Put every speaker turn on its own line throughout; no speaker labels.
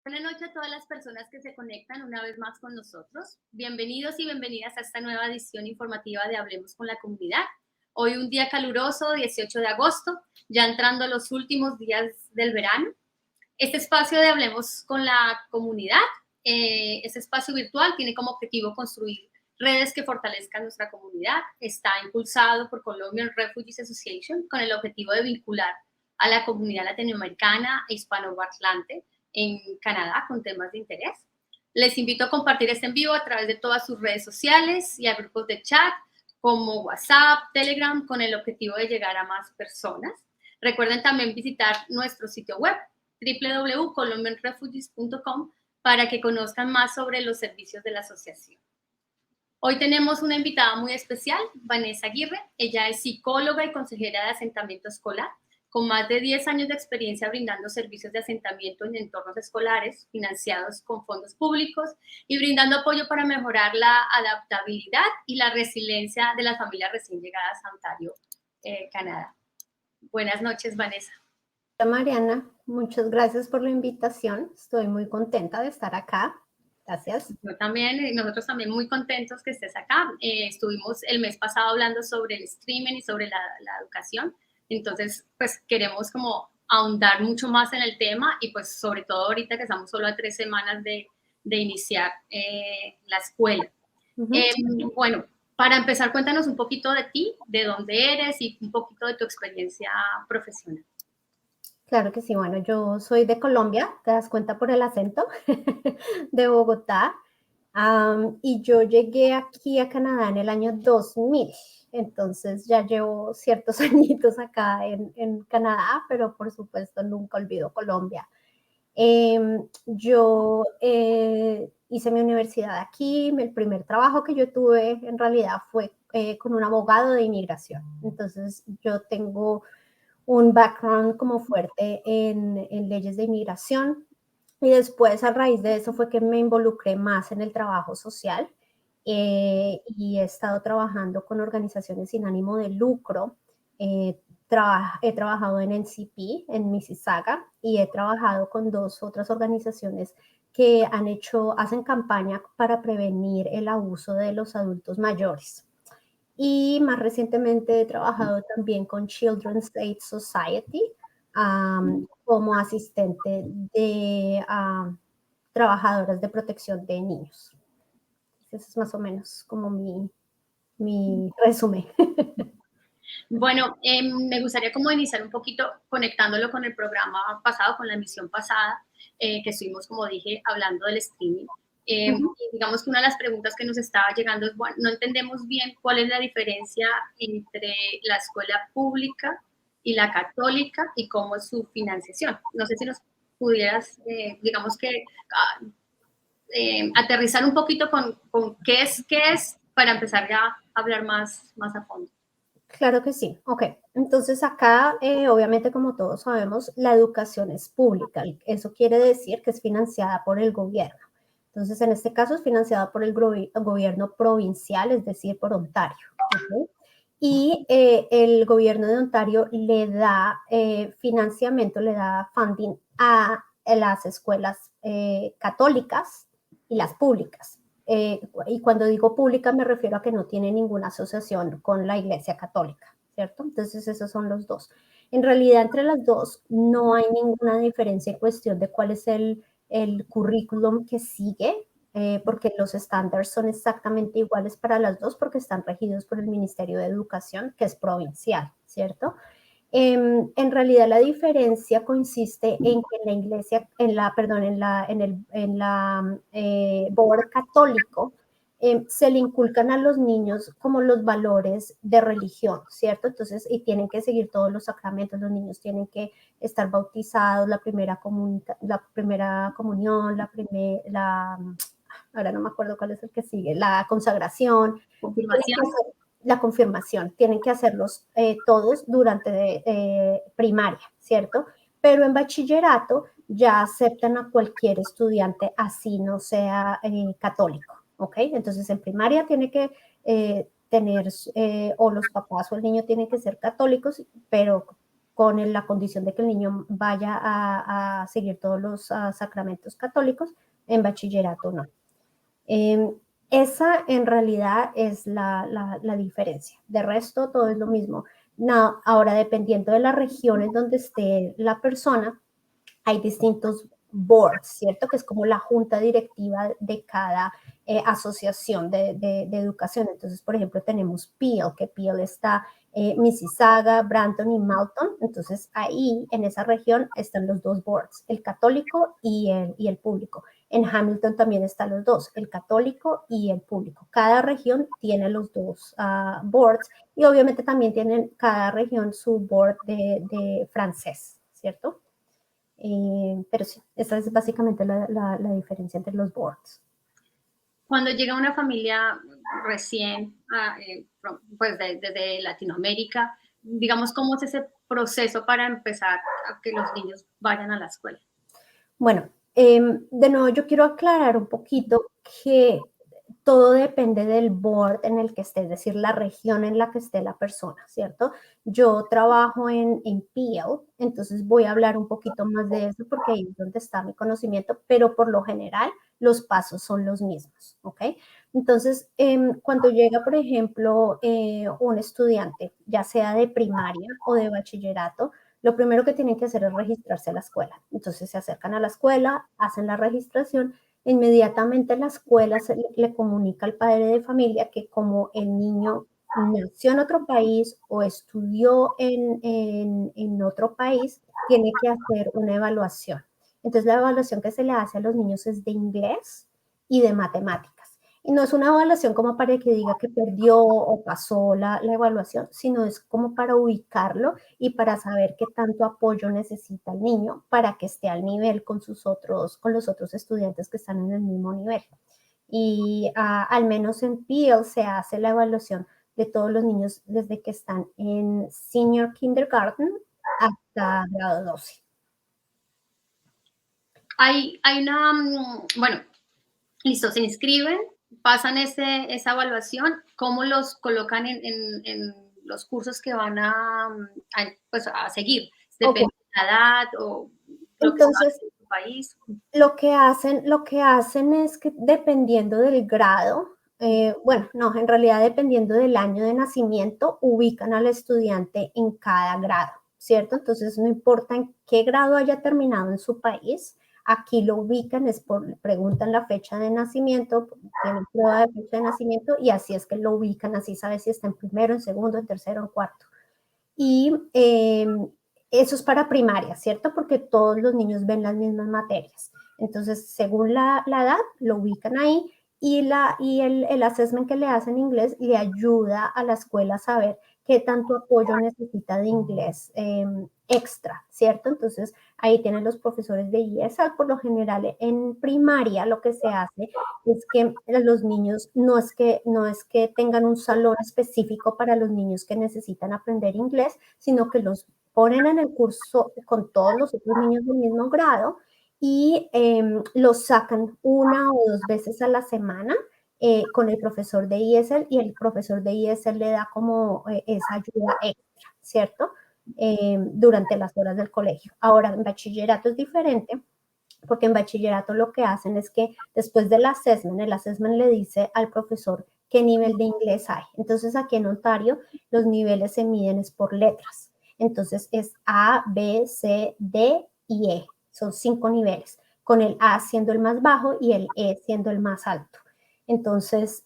Buenas noches a todas las personas que se conectan una vez más con nosotros. Bienvenidos y bienvenidas a esta nueva edición informativa de Hablemos con la Comunidad. Hoy un día caluroso, 18 de agosto, ya entrando los últimos días del verano. Este espacio de Hablemos con la Comunidad, este espacio virtual tiene como objetivo construir redes que fortalezcan nuestra comunidad. Está impulsado por Colombian Refugees Association con el objetivo de vincular a la comunidad latinoamericana e hispanoparlante en Canadá con temas de interés. Les invito a compartir este en vivo a través de todas sus redes sociales y a grupos de chat como WhatsApp, Telegram, con el objetivo de llegar a más personas. Recuerden también visitar nuestro sitio web www.colombianrefugees.com para que conozcan más sobre los servicios de la asociación. Hoy tenemos una invitada muy especial, Vanessa Aguirre. Ella es psicóloga y consejera de asentamiento escolar, con más de 10 años de experiencia brindando servicios de asentamiento en entornos escolares financiados con fondos públicos y brindando apoyo para mejorar la adaptabilidad y la resiliencia de las familias recién llegadas a Ontario, Canadá. Buenas noches, Vanessa.
Hola Mariana, muchas gracias por la invitación. Estoy muy contenta de estar acá. Gracias.
Yo también, nosotros también muy contentos que estés acá. Estuvimos el mes pasado hablando sobre el streaming y sobre la educación. Entonces, pues queremos como ahondar mucho más en el tema y pues sobre todo ahorita que estamos solo a 3 semanas de iniciar la escuela. Bueno, para empezar, cuéntanos un poquito de ti, de dónde eres y un poquito de tu experiencia profesional.
Claro que sí, bueno, yo soy de Colombia, te das cuenta por el acento, de Bogotá, y yo llegué aquí a Canadá en el año 2000, entonces ya llevo ciertos añitos acá en Canadá, pero por supuesto nunca olvido Colombia. Yo hice mi universidad aquí, el primer trabajo que yo tuve en realidad fue con un abogado de inmigración. Entonces yo tengo un background como fuerte en leyes de inmigración y después a raíz de eso fue que me involucré más en el trabajo social y he estado trabajando con organizaciones sin ánimo de lucro. He trabajado en NCP, en Mississauga, y he trabajado con 2 otras organizaciones que hacen campaña para prevenir el abuso de los adultos mayores. Y más recientemente he trabajado también con Children's Aid Society como asistente de trabajadoras de protección de niños. Ese es más o menos como mi resumen.
Bueno, me gustaría como iniciar un poquito conectándolo con el programa pasado, con la emisión pasada, que estuvimos, como dije, hablando del streaming. Y digamos que una de las preguntas que nos estaba llegando es, bueno, no entendemos bien cuál es la diferencia entre la escuela pública y la católica y cómo es su financiación. No sé si nos pudieras, digamos que, aterrizar un poquito con qué es para empezar ya a hablar más a fondo.
Claro que sí. Ok, entonces acá, obviamente, como todos sabemos, la educación es pública. Eso quiere decir que es financiada por el gobierno. Entonces, en este caso es financiada por el gobierno provincial, es decir, por Ontario. ¿Okay? Y el gobierno de Ontario le da financiamiento, le da funding a las escuelas católicas y las públicas. Y cuando digo pública me refiero a que no tiene ninguna asociación con la Iglesia Católica, ¿cierto? Entonces esos son los dos. En realidad entre las dos no hay ninguna diferencia en cuestión de cuál es el currículum que sigue, porque los estándares son exactamente iguales para las dos porque están regidos por el Ministerio de Educación, que es provincial, ¿cierto? En realidad la diferencia consiste en que en la iglesia, en la board católico, se le inculcan a los niños como los valores de religión, ¿cierto? Entonces, y tienen que seguir todos los sacramentos, los niños tienen que estar bautizados, la primera comunión, ahora no me acuerdo cuál es el que sigue, la consagración,
Confirmación.
la confirmación, tienen que hacerlos todos durante primaria, ¿cierto? Pero en bachillerato ya aceptan a cualquier estudiante, así no sea católico, ¿ok? Entonces en primaria tiene que tener, o los papás o el niño tienen que ser católicos, pero con la condición de que el niño vaya a seguir todos los sacramentos católicos, en bachillerato no. Esa en realidad es la diferencia. De resto, todo es lo mismo. No, ahora, dependiendo de la región en donde esté la persona, hay distintos boards, ¿cierto? Que es como la junta directiva de cada asociación de educación. Entonces, por ejemplo, tenemos Peel, que Peel está Mississauga, Brampton y Malton. Entonces, ahí, en esa región, están los dos boards, el católico y el público. En Hamilton también están los dos, el católico y el público. Cada región tiene los dos boards y obviamente también tienen cada región su board de francés, ¿cierto? Pero sí, esa es básicamente la diferencia entre los boards.
Cuando llega una familia recién, pues desde Latinoamérica, digamos, ¿cómo es ese proceso para empezar a que los niños vayan a la escuela?
Bueno, de nuevo yo quiero aclarar un poquito que todo depende del board en el que esté, es decir, la región en la que esté la persona, ¿cierto? Yo trabajo en Peel, entonces voy a hablar un poquito más de eso porque ahí es donde está mi conocimiento, pero por lo general los pasos son los mismos, ¿ok? Entonces, cuando llega, por ejemplo, un estudiante, ya sea de primaria o de bachillerato, lo primero que tienen que hacer es registrarse a la escuela. Entonces se acercan a la escuela, hacen la registración, inmediatamente la escuela le comunica al padre de familia que como el niño nació en otro país o estudió en otro país, tiene que hacer una evaluación. Entonces la evaluación que se le hace a los niños es de inglés y de matemáticas. Y no es una evaluación como para que diga que perdió o pasó la evaluación, sino es como para ubicarlo y para saber qué tanto apoyo necesita el niño para que esté al nivel con los otros estudiantes que están en el mismo nivel. Y al menos en Peel se hace la evaluación de todos los niños desde que están en senior kindergarten hasta grado 12.
Hay una, bueno, listo, se inscriben, pasan esa evaluación, ¿cómo los colocan en los cursos que van pues, a seguir?
Okay.
¿Depende de la edad o lo que se va a
Entonces,
hacer en tu país?
lo que hacen es que dependiendo del grado, bueno, no, en realidad dependiendo del año de nacimiento, ubican al estudiante en cada grado, ¿cierto? Entonces, no importa en qué grado haya terminado en su país, aquí lo ubican, preguntan la fecha de nacimiento, tienen prueba de fecha de nacimiento y así es que lo ubican, así sabes si está en primero, en segundo, en tercero, en cuarto. Y eso es para primaria, ¿cierto? Porque todos los niños ven las mismas materias. Entonces, según la edad, lo ubican ahí y el assessment que le hacen en inglés le ayuda a la escuela a saber qué tanto apoyo necesita de inglés extra, ¿cierto? Entonces, ahí tienen los profesores de ESL. Por lo general, en primaria lo que se hace es que los niños no es que tengan un salón específico para los niños que necesitan aprender inglés, sino que los ponen en el curso con todos los otros niños del mismo grado y los sacan una o dos veces a la semana con el profesor de ESL y el profesor de ESL le da como esa ayuda extra, ¿cierto? Durante las horas del colegio. Ahora, en bachillerato es diferente porque en bachillerato lo que hacen es que después del assessment, el assessment le dice al profesor qué nivel de inglés hay. Entonces aquí en Ontario los niveles se miden es por letras. Entonces es A, B, C, D y E. Son 5 niveles, con el A siendo el más bajo y el E siendo el más alto. Entonces,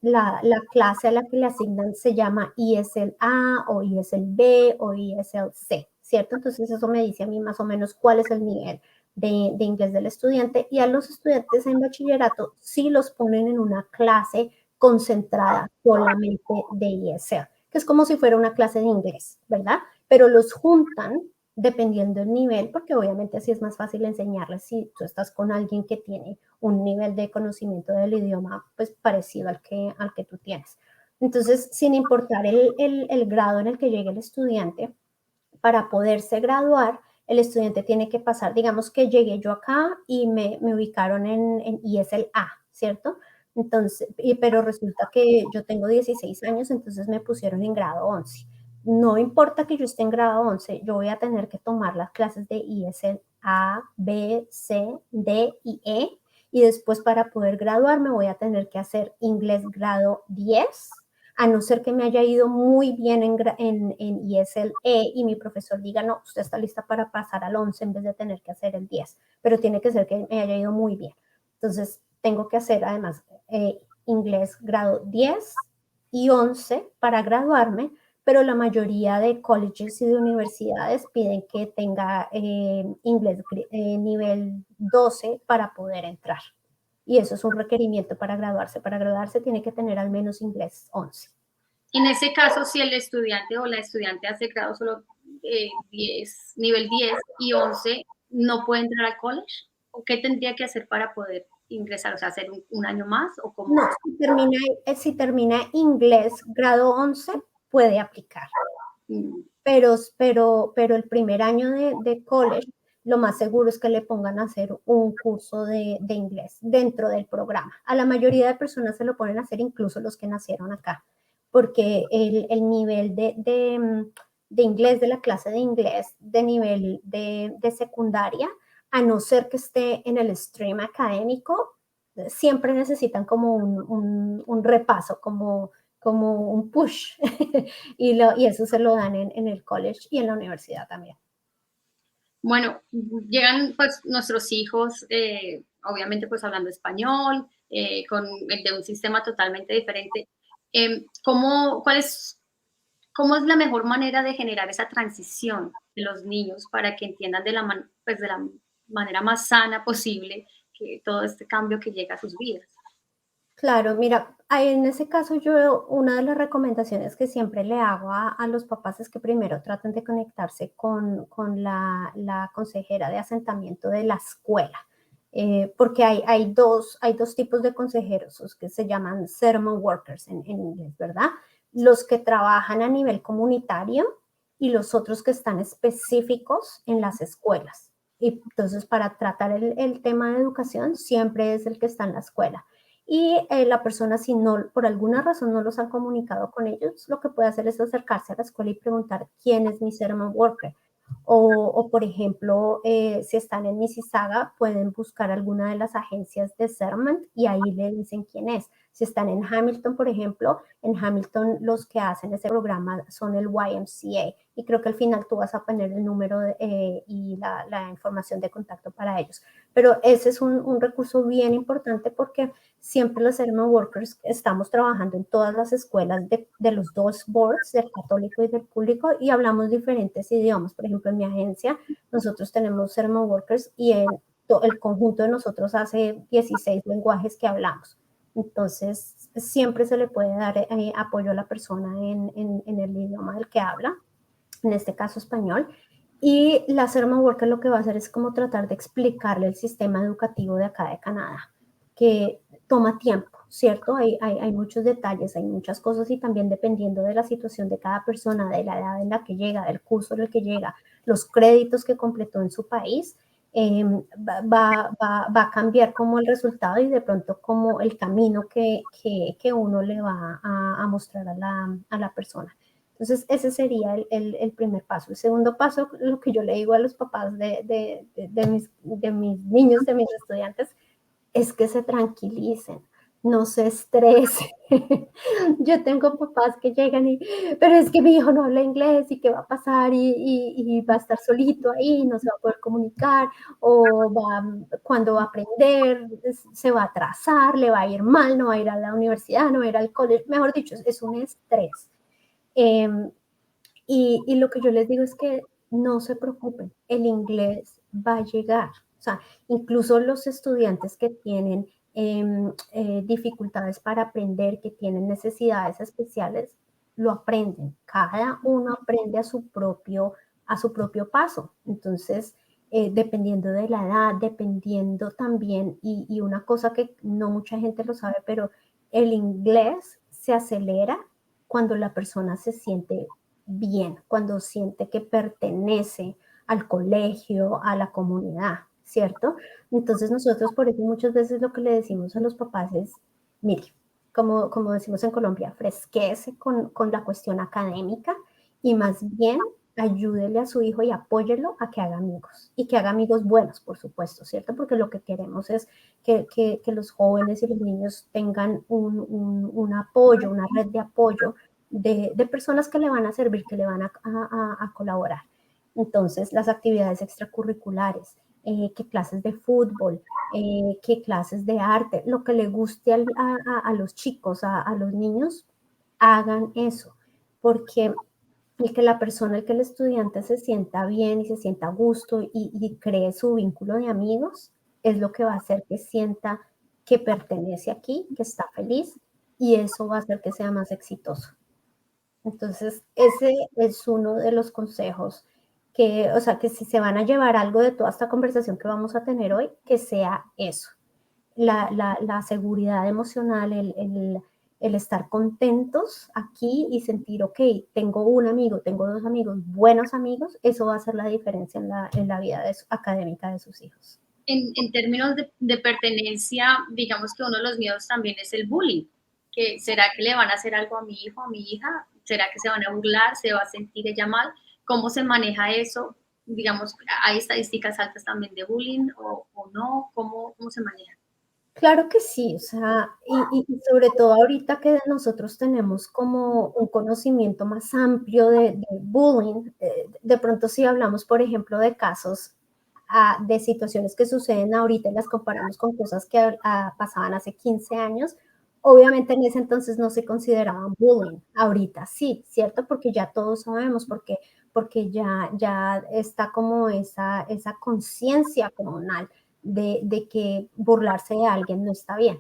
la clase a la que le asignan se llama ESL A o ESL B o ESL C, ¿cierto? Entonces, eso me dice a mí más o menos cuál es el nivel de inglés del estudiante y a los estudiantes en bachillerato sí los ponen en una clase concentrada solamente de ESL, que es como si fuera una clase de inglés, ¿verdad? Pero los juntan dependiendo del nivel, porque obviamente así es más fácil enseñarles si tú estás con alguien que tiene un nivel de conocimiento del idioma pues parecido al que tú tienes. Entonces, sin importar el grado en el que llegue el estudiante, para poderse graduar, el estudiante tiene que pasar, digamos que llegué yo acá y me ubicaron en ESL A, ¿cierto? Entonces, pero resulta que yo tengo 16 años, entonces me pusieron en grado 11. no importa que yo esté en grado 11, yo voy a tener que tomar las clases de ESL A, B, C, D y E, y después para poder graduarme voy a tener que hacer inglés grado 10, a no ser que me haya ido muy bien en ESL E y mi profesor diga, no, usted está lista para pasar al 11 en vez de tener que hacer el 10, pero tiene que ser que me haya ido muy bien. Entonces, tengo que hacer además inglés grado 10 y 11 para graduarme, pero la mayoría de colleges y de universidades piden que tenga inglés nivel 12 para poder entrar. Y eso es un requerimiento para graduarse. Para graduarse tiene que tener al menos inglés 11.
En ese caso, si el estudiante o la estudiante hace grado solo 10, nivel 10 y 11, ¿no puede entrar al college? ¿O qué tendría que hacer para poder ingresar? O sea, hacer un año más o cómo?
No, si termina inglés grado 11, puede aplicar. Pero el primer año de college, lo más seguro es que le pongan a hacer un curso de inglés dentro del programa. A la mayoría de personas se lo ponen a hacer, incluso los que nacieron acá, porque el nivel de inglés, de la clase de inglés, de nivel de secundaria, a no ser que esté en el stream académico, siempre necesitan como un repaso, como un push y eso se lo dan en el college y en la universidad también.
Bueno, llegan pues nuestros hijos, obviamente pues hablando español, de un sistema totalmente diferente. ¿Cómo es la mejor manera de generar esa transición de los niños para que entiendan de la manera más sana posible que todo este cambio que llega a sus vidas?
Claro, mira, en ese caso yo una de las recomendaciones que siempre le hago a los papás es que primero traten de conectarse con la consejera de asentamiento de la escuela, porque hay dos tipos de consejeros, los que se llaman settlement workers en inglés, ¿verdad? Los que trabajan a nivel comunitario y los otros que están específicos en las escuelas. Y entonces, para tratar el tema de educación, siempre es el que está en la escuela. Y la persona, si no, por alguna razón no los han comunicado con ellos, lo que puede hacer es acercarse a la escuela y preguntar quién es mi settlement worker. Por ejemplo, si están en Mississauga, pueden buscar alguna de las agencias de settlement y ahí le dicen quién es. Si están en Hamilton, por ejemplo, en Hamilton los que hacen ese programa son el YMCA y creo que al final tú vas a poner el número y la información de contacto para ellos. Pero ese es un recurso bien importante porque siempre los settlement workers estamos trabajando en todas las escuelas de los dos boards, del católico y del público, y hablamos diferentes idiomas. Por ejemplo, en mi agencia nosotros tenemos settlement workers y el conjunto de nosotros hace 16 lenguajes que hablamos. Entonces, siempre se le puede dar apoyo a la persona en el idioma del que habla, en este caso español. Y la settlement worker lo que va a hacer es como tratar de explicarle el sistema educativo de acá de Canadá, que toma tiempo, ¿cierto? Hay muchos detalles, hay muchas cosas y también dependiendo de la situación de cada persona, de la edad en la que llega, del curso en el que llega, los créditos que completó en su país, va a cambiar como el resultado y de pronto como el camino que uno le va a mostrar a la persona. Entonces, ese sería el primer paso. El segundo paso, lo que yo le digo a los papás de mis niños, de mis estudiantes, es que se tranquilicen, no se estresen. Yo tengo papás que llegan pero es que mi hijo no habla inglés y qué va a pasar y va a estar solito ahí, no se va a poder comunicar o cuando va a aprender se va a atrasar, le va a ir mal, no va a ir a la universidad, no va a ir al colegio, mejor dicho, es un estrés. Y lo que yo les digo es que no se preocupen, el inglés va a llegar. O sea, incluso los estudiantes que tienen dificultades para aprender, que tienen necesidades especiales, lo aprenden. Cada uno aprende a su propio paso. Entonces, dependiendo de la edad, dependiendo también, y una cosa que no mucha gente lo sabe, pero el inglés se acelera cuando la persona se siente bien, cuando siente que pertenece al colegio, a la comunidad, ¿cierto? Entonces nosotros por eso muchas veces lo que le decimos a los papás es, mire, como decimos en Colombia, fresquece con la cuestión académica y más bien ayúdele a su hijo y apóyelo a que haga amigos y que haga amigos buenos, por supuesto, ¿cierto? Porque lo que queremos es que los jóvenes y los niños tengan un apoyo, una red de apoyo de personas que le van a servir, que le van a colaborar. Entonces, las actividades extracurriculares, qué clases de fútbol, qué clases de arte, lo que le guste a los chicos, a los niños, hagan eso, porque el que el estudiante se sienta bien y se sienta a gusto y cree su vínculo de amigos, es lo que va a hacer que sienta que pertenece aquí, que está feliz, y eso va a hacer que sea más exitoso. Entonces, ese es uno de los consejos que, o sea, que si se van a llevar algo de toda esta conversación que vamos a tener hoy, que sea eso, la seguridad emocional, el estar contentos aquí y sentir, ok, tengo un amigo, tengo dos amigos, buenos amigos, eso va a hacer la diferencia en la vida académica de sus hijos.
En términos de pertenencia, digamos que uno de los miedos también es el bullying. Que ¿será que le van a hacer algo a mi hijo, a mi hija? ¿Será que se van a burlar? ¿Se va a sentir ella mal? ¿Cómo se maneja eso? Digamos, ¿hay estadísticas altas también de bullying o no? ¿Cómo se maneja?
Claro que sí, o sea, y sobre todo ahorita que nosotros tenemos como un conocimiento más amplio de bullying, de pronto si hablamos, por ejemplo, de casos de situaciones que suceden ahorita y las comparamos con cosas que pasaban hace 15 años, obviamente en ese entonces no se consideraban bullying, ahorita sí, ¿cierto? Porque ya todos sabemos, porque ya está como esa conciencia comunal de que burlarse de alguien no está bien.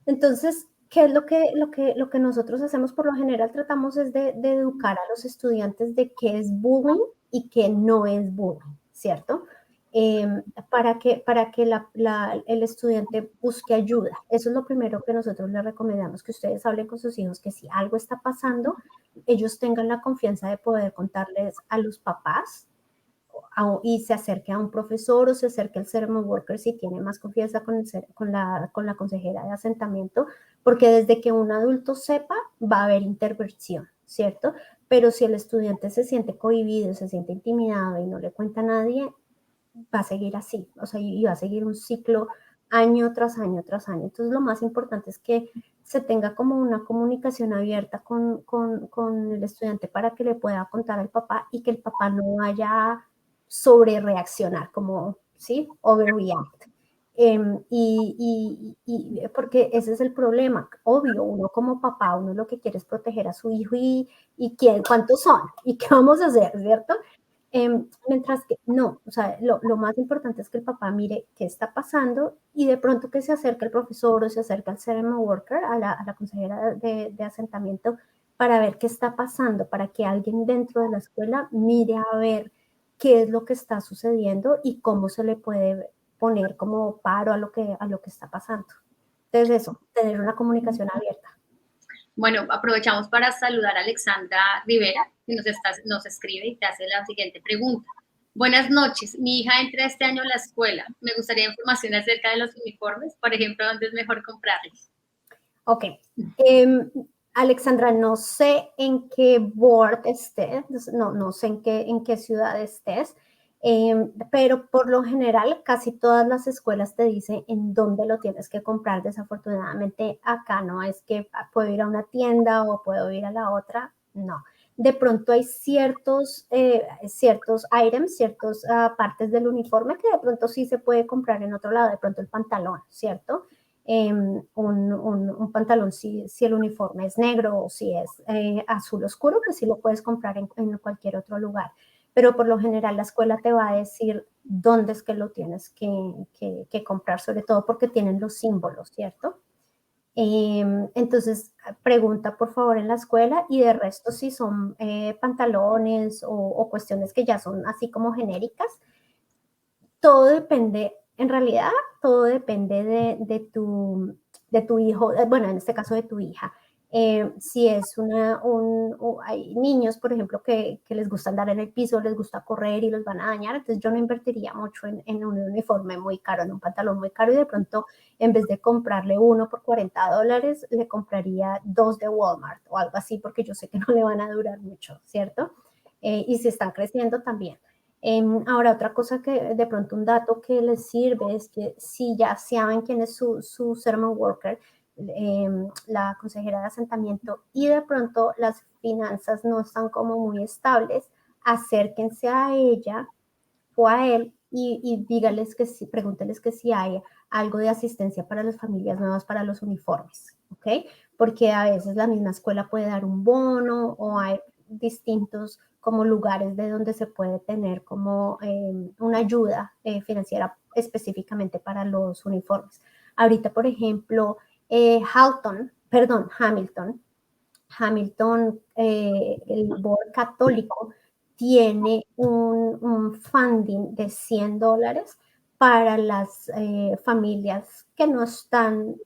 Entonces, ¿qué es lo que nosotros hacemos por lo general? Tratamos es de educar a los estudiantes de qué es bullying y qué no es bullying, ¿cierto? Para que el estudiante busque ayuda. Eso es lo primero que nosotros les recomendamos, que ustedes hablen con sus hijos, que si algo está pasando, ellos tengan la confianza de poder contarles a los papás y se acerque a un profesor o se acerque al ceremony worker si tiene más confianza con la consejera de asentamiento, porque desde que un adulto sepa va a haber intervención, ¿cierto? Pero si el estudiante se siente cohibido, se siente intimidado y no le cuenta a nadie, va a seguir así, o sea, y va a seguir un ciclo año tras año tras año. Entonces, lo más importante es que se tenga como una comunicación abierta con el estudiante para que le pueda contar al papá y que el papá no vaya a sobre reaccionar, como, ¿sí? Overreact. Porque ese es el problema. Obvio, uno como papá, uno lo que quiere es proteger a su hijo y cuántos son y qué vamos a hacer, ¿cierto? Mientras que no, o sea, lo más importante es que el papá mire qué está pasando y de pronto que se acerque al profesor o se acerque al ceremony worker, a la consejera de asentamiento, para ver qué está pasando, para que alguien dentro de la escuela mire a ver qué es lo que está sucediendo y cómo se le puede poner como paro a lo que está pasando. Entonces eso, tener una comunicación abierta.
Bueno, aprovechamos para saludar a Alexandra Rivera, que nos escribe y te hace la siguiente pregunta. Buenas noches, mi hija entra este año a la escuela. Me gustaría información acerca de los uniformes, por ejemplo, dónde es mejor comprarlos.
Ok. Alexandra, no sé en qué board estés, no sé en qué ciudad estés, pero por lo general casi todas las escuelas te dicen en dónde lo tienes que comprar. Desafortunadamente acá no es que puedo ir a una tienda o puedo ir a la otra, no. De pronto hay ciertos items, ciertas partes del uniforme que de pronto sí se puede comprar en otro lado, de pronto el pantalón, ¿cierto? Un pantalón si el uniforme es negro o si es azul oscuro, pues sí lo puedes comprar en cualquier otro lugar. Pero por lo general la escuela te va a decir dónde es que lo tienes que comprar, sobre todo porque tienen los símbolos, ¿cierto? Entonces, pregunta por favor en la escuela y de resto si son pantalones o cuestiones que ya son así como genéricas, todo depende, en realidad, todo depende de tu hijo, bueno, en este caso de tu hija. Si es hay niños, por ejemplo, que les gusta andar en el piso, les gusta correr y los van a dañar, entonces yo no invertiría mucho en un uniforme muy caro, en un pantalón muy caro y de pronto en vez de comprarle uno por $40, le compraría dos de Walmart o algo así porque yo sé que no le van a durar mucho, ¿cierto? y si están creciendo también. Ahora, otra cosa que de pronto un dato que les sirve es que si ya saben quién es su sermon worker, la consejera de asentamiento, y de pronto las finanzas no están como muy estables, acérquense a ella o a él y dígales que sí, pregúntenles que si hay algo de asistencia para las familias nuevas para los uniformes, ¿ok? Porque a veces la misma escuela puede dar un bono o hay distintos como lugares de donde se puede tener como una ayuda financiera específicamente para los uniformes. Ahorita, por ejemplo, Hamilton, el board católico, tiene un funding de $100 para las familias que no están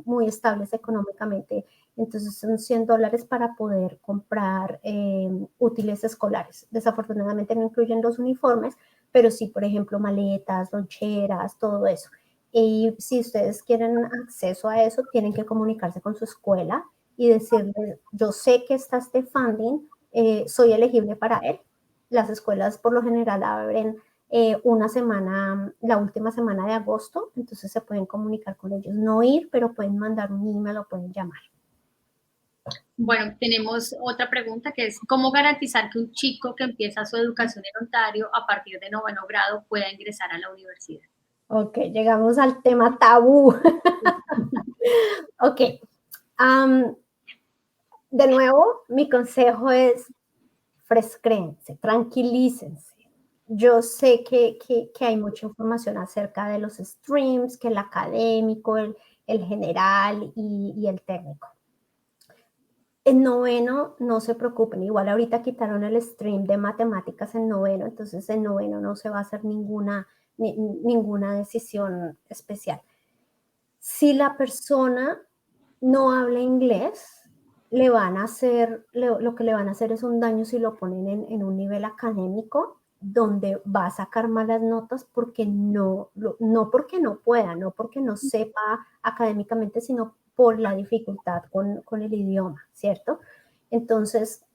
muy estables económicamente. Entonces son $100 para poder comprar útiles escolares. Desafortunadamente no incluyen los uniformes, pero sí, por ejemplo, maletas, loncheras, todo eso. Y si ustedes quieren acceso a eso, tienen que comunicarse con su escuela y decirle, yo sé que está este funding, soy elegible para él. Las escuelas por lo general abren una semana, la última semana de agosto, entonces se pueden comunicar con ellos. No ir, pero pueden mandar un email o pueden llamar.
Bueno, tenemos otra pregunta que es, ¿cómo garantizar que un chico que empieza su educación en Ontario a partir de 9º grado pueda ingresar a la universidad?
Ok, llegamos al tema tabú. Ok. De nuevo, mi consejo es frescréense, tranquilícense. Yo sé que hay mucha información acerca de los streams, que el académico, el general y el técnico. En 9º, no se preocupen, igual ahorita quitaron el stream de matemáticas en 9º, entonces en 9º no se va a hacer ninguna decisión especial. Si la persona no habla inglés, le van a hacer, lo que le van a hacer es un daño si lo ponen en un nivel académico donde va a sacar malas notas porque no porque no pueda, no porque no sepa académicamente, sino por la dificultad con el idioma, ¿cierto? Entonces,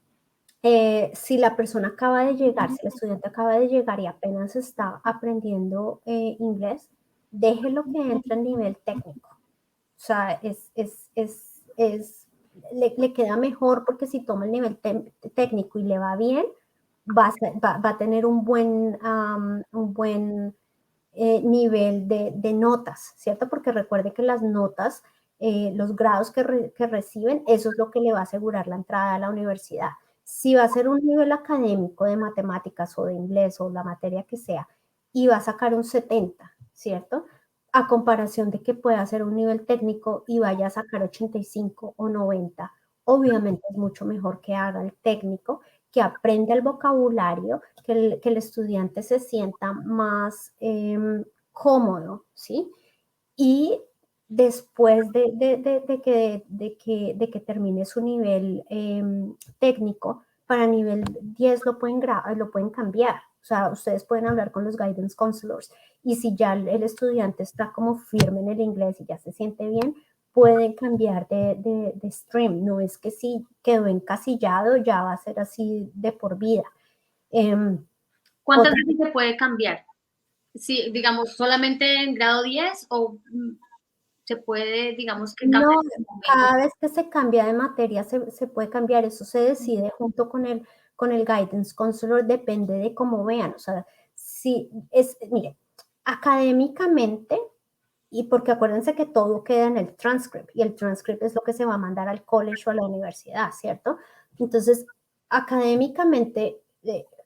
si la persona acaba de llegar, si el estudiante acaba de llegar y apenas está aprendiendo inglés, déjelo que entre en nivel técnico. O sea, le queda mejor porque si toma el nivel técnico y le va bien, va a tener un buen nivel de notas, ¿cierto? Porque recuerde que las notas, los grados que reciben, eso es lo que le va a asegurar la entrada a la universidad. Si va a ser un nivel académico de matemáticas o de inglés o la materia que sea, y va a sacar un 70, ¿cierto? A comparación de que pueda hacer un nivel técnico y vaya a sacar 85 o 90, obviamente es mucho mejor que haga el técnico, que aprenda el vocabulario, que el estudiante se sienta más cómodo, ¿sí? Y después de que termine su nivel técnico, para nivel 10 lo pueden cambiar. O sea, ustedes pueden hablar con los guidance counselors y si ya el estudiante está como firme en el inglés y ya se siente bien, pueden cambiar de stream. No es que si quedó encasillado ya va a ser así de por vida.
¿Cuántas veces se puede cambiar? Si, digamos, solamente en grado 10 o se puede, digamos, que cambiar.
No, cada vez que se cambia de materia se puede cambiar, eso se decide junto con el guidance counselor, depende de cómo vean, o sea, si es, mire, académicamente, y porque acuérdense que todo queda en el transcript, y el transcript es lo que se va a mandar al college o a la universidad, ¿cierto? Entonces, académicamente,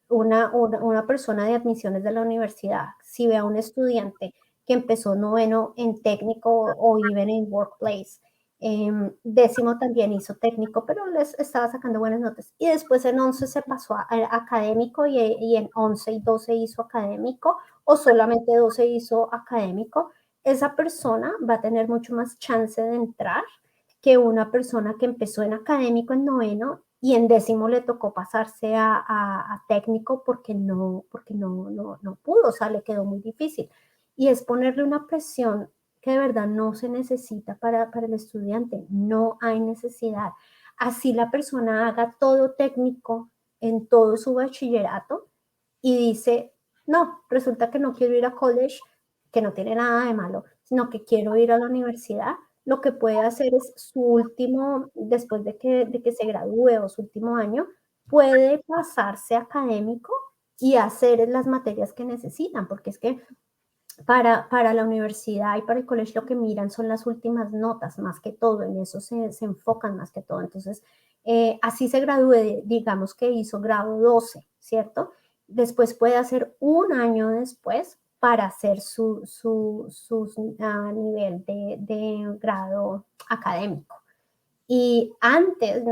una persona de admisiones de la universidad, si ve a un estudiante que empezó 9º en técnico o even en workplace. 10º también hizo técnico, pero les estaba sacando buenas notas. Y después en 11 se pasó a académico y en 11 y 12 hizo académico o solamente 12 hizo académico. Esa persona va a tener mucho más chance de entrar que una persona que empezó en académico en 9º y en 10º le tocó pasarse a técnico porque no pudo, o sea, le quedó muy difícil. Y es ponerle una presión que de verdad no se necesita para el estudiante, no hay necesidad. Así la persona haga todo técnico en todo su bachillerato y dice, no, resulta que no quiero ir a college, que no tiene nada de malo, sino que quiero ir a la universidad, lo que puede hacer es su último, después de que se gradúe o su último año, puede pasarse académico y hacer las materias que necesitan, porque es que para la universidad y para el colegio lo que miran son las últimas notas, más que todo, en eso se enfocan más que todo. Entonces, así se gradúe, digamos que hizo grado 12, ¿cierto? Después puede hacer un año después para hacer su nivel de grado académico. Y antes,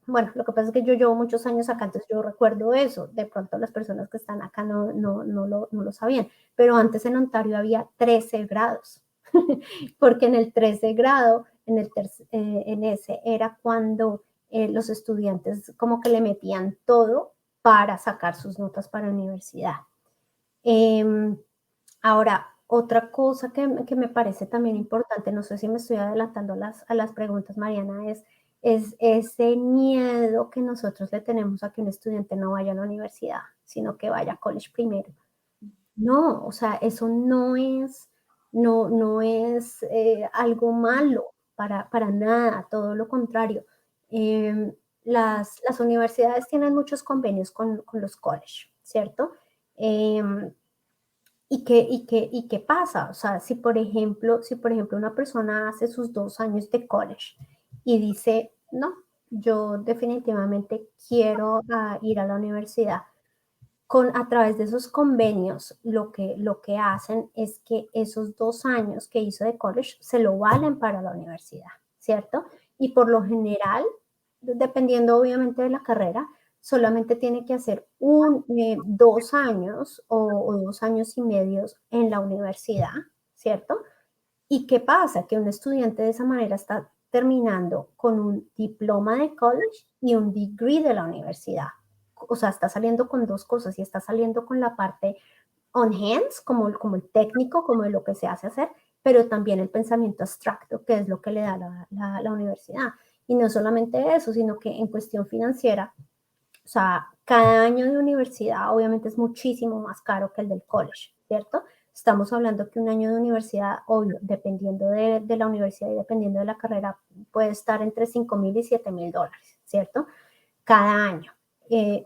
bueno, lo que pasa es que yo llevo muchos años acá, entonces yo recuerdo eso. De pronto las personas que están acá no lo sabían, pero antes en Ontario había 13 grados, porque en el 13 grado, en ese era cuando los estudiantes como que le metían todo para sacar sus notas para la universidad. Eh, Ahora, otra cosa que me parece también importante, no sé si me estoy adelantando a las preguntas, Mariana, es ese miedo que nosotros le tenemos a que un estudiante no vaya a la universidad, sino que vaya a college primero. No, o sea, eso no es algo malo para nada, todo lo contrario. Las universidades tienen muchos convenios con los college, ¿cierto? Eh, ¿Y qué pasa? O sea, si por ejemplo una persona hace sus 2 años de college y dice, no, yo definitivamente quiero ir a la universidad, a través de esos convenios, lo que hacen es que esos 2 años que hizo de college se lo valen para la universidad, ¿cierto? Y por lo general, dependiendo obviamente de la carrera, solamente tiene que hacer 2 años o 2 años y medio en la universidad, ¿cierto? ¿Y qué pasa? Que un estudiante de esa manera está terminando con un diploma de college y un degree de la universidad. O sea, está saliendo con dos cosas y está saliendo con la parte on hands, como el técnico, como de lo que se hace hacer, pero también el pensamiento abstracto, que es lo que le da la universidad. Y no solamente eso, sino que en cuestión financiera, o sea, cada año de universidad obviamente es muchísimo más caro que el del college, ¿cierto? Estamos hablando que un año de universidad, obvio, dependiendo de la universidad y dependiendo de la carrera, puede estar entre $5,000 y $7,000, ¿cierto? Cada año.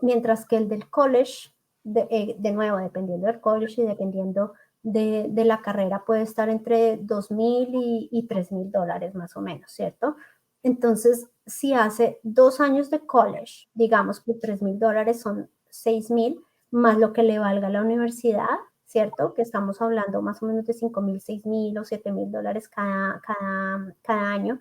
Mientras que el del college, de nuevo, dependiendo del college y dependiendo de la carrera, puede estar entre $2,000 y $3,000 más o menos, ¿cierto? Entonces, si hace 2 años de college, digamos que $3,000 son 6,000, más lo que le valga a la universidad, ¿cierto? Que estamos hablando más o menos de 5,000, 6,000 o $7,000 cada año.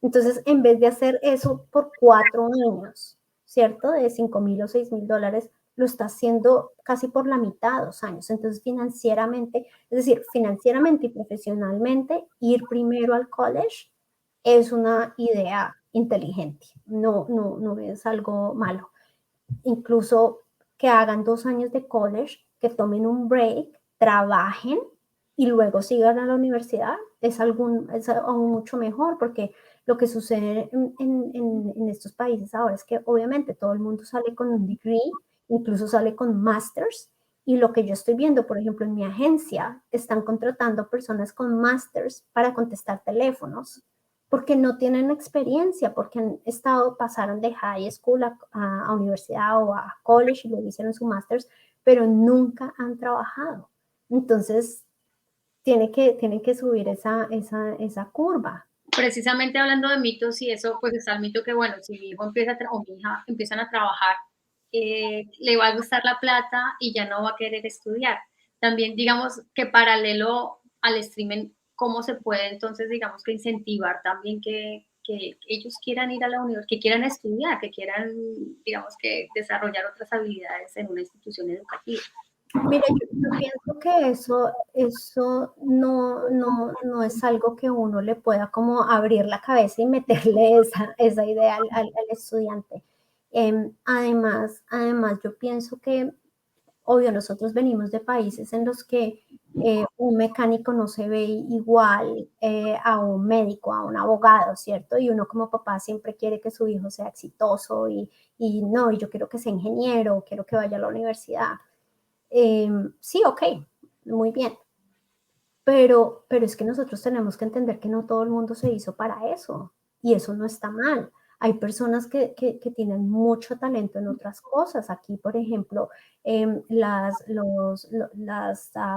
Entonces, en vez de hacer eso por 4 años, ¿cierto? De 5,000 o $6,000, lo está haciendo casi por la mitad de 2 años. Entonces, financieramente, es decir, financieramente y profesionalmente, ir primero al college es una idea inteligente, no es algo malo. Incluso que hagan 2 años de college, que tomen un break, trabajen y luego sigan a la universidad, es aún mucho mejor, porque lo que sucede en estos países ahora es que obviamente todo el mundo sale con un degree, incluso sale con masters, y lo que yo estoy viendo, por ejemplo, en mi agencia, están contratando personas con masters para contestar teléfonos, porque no tienen experiencia, porque pasaron de high school a universidad o a college y luego hicieron su master's, pero nunca han trabajado. Entonces, tienen que subir esa curva.
Precisamente hablando de mitos y eso, pues está el mito que, bueno, si mi hijo empieza o mi hija empiezan a trabajar, le va a gustar la plata y ya no va a querer estudiar. También, digamos, que paralelo al streaming, ¿cómo se puede entonces, digamos, que incentivar también que ellos quieran ir a la universidad, que quieran estudiar, que quieran, digamos, que desarrollar otras habilidades en una institución educativa?
Mira, yo pienso que eso no es algo que uno le pueda como abrir la cabeza y meterle esa idea al estudiante. Además, yo pienso que, obvio, nosotros venimos de países en los que un mecánico no se ve igual a un médico, a un abogado, ¿cierto? Y uno como papá siempre quiere que su hijo sea exitoso y no, y yo quiero que sea ingeniero, quiero que vaya a la universidad. Sí, ok, muy bien. Pero es que nosotros tenemos que entender que no todo el mundo se hizo para eso y eso no está mal. Hay personas que tienen mucho talento en otras cosas. Aquí, por ejemplo, las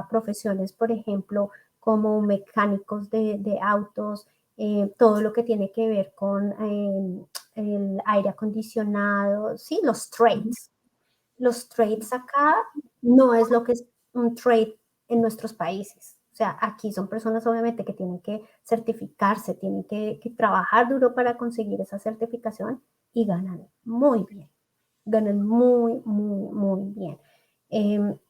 profesiones, por ejemplo, como mecánicos de autos, todo lo que tiene que ver con el aire acondicionado, sí, los trades. Los trades acá no es lo que es un trade en nuestros países. O sea, aquí son personas obviamente que tienen que certificarse, tienen que trabajar duro para conseguir esa certificación y ganan muy bien, ganan muy, muy, muy bien.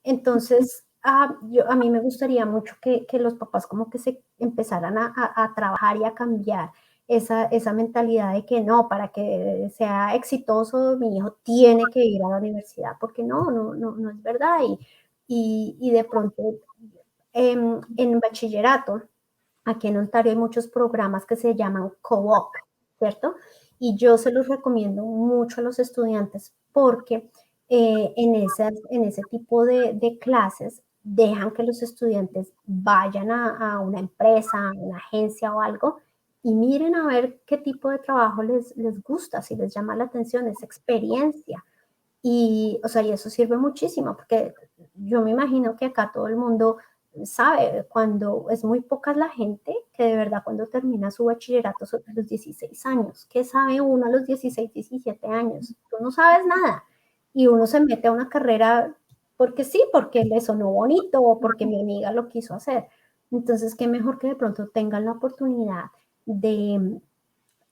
Entonces, a mí me gustaría mucho que los papás como que se empezaran a trabajar y a cambiar esa mentalidad de que no, para que sea exitoso mi hijo tiene que ir a la universidad, porque no es verdad. Y de pronto en bachillerato, aquí en Ontario hay muchos programas que se llaman co-op, ¿cierto? Y yo se los recomiendo mucho a los estudiantes porque en ese tipo de clases dejan que los estudiantes vayan a una empresa, a una agencia o algo y miren a ver qué tipo de trabajo les gusta, si les llama la atención esa experiencia. Y, o sea, y eso sirve muchísimo, porque yo me imagino que acá todo el mundo sabe, cuando es muy poca la gente que de verdad cuando termina su bachillerato sobre los 16 años, ¿qué sabe uno a los 16, 17 años? Tú no sabes nada. Y uno se mete a una carrera porque sí, porque le sonó bonito o porque mi amiga lo quiso hacer. Entonces, qué mejor que de pronto tengan la oportunidad de,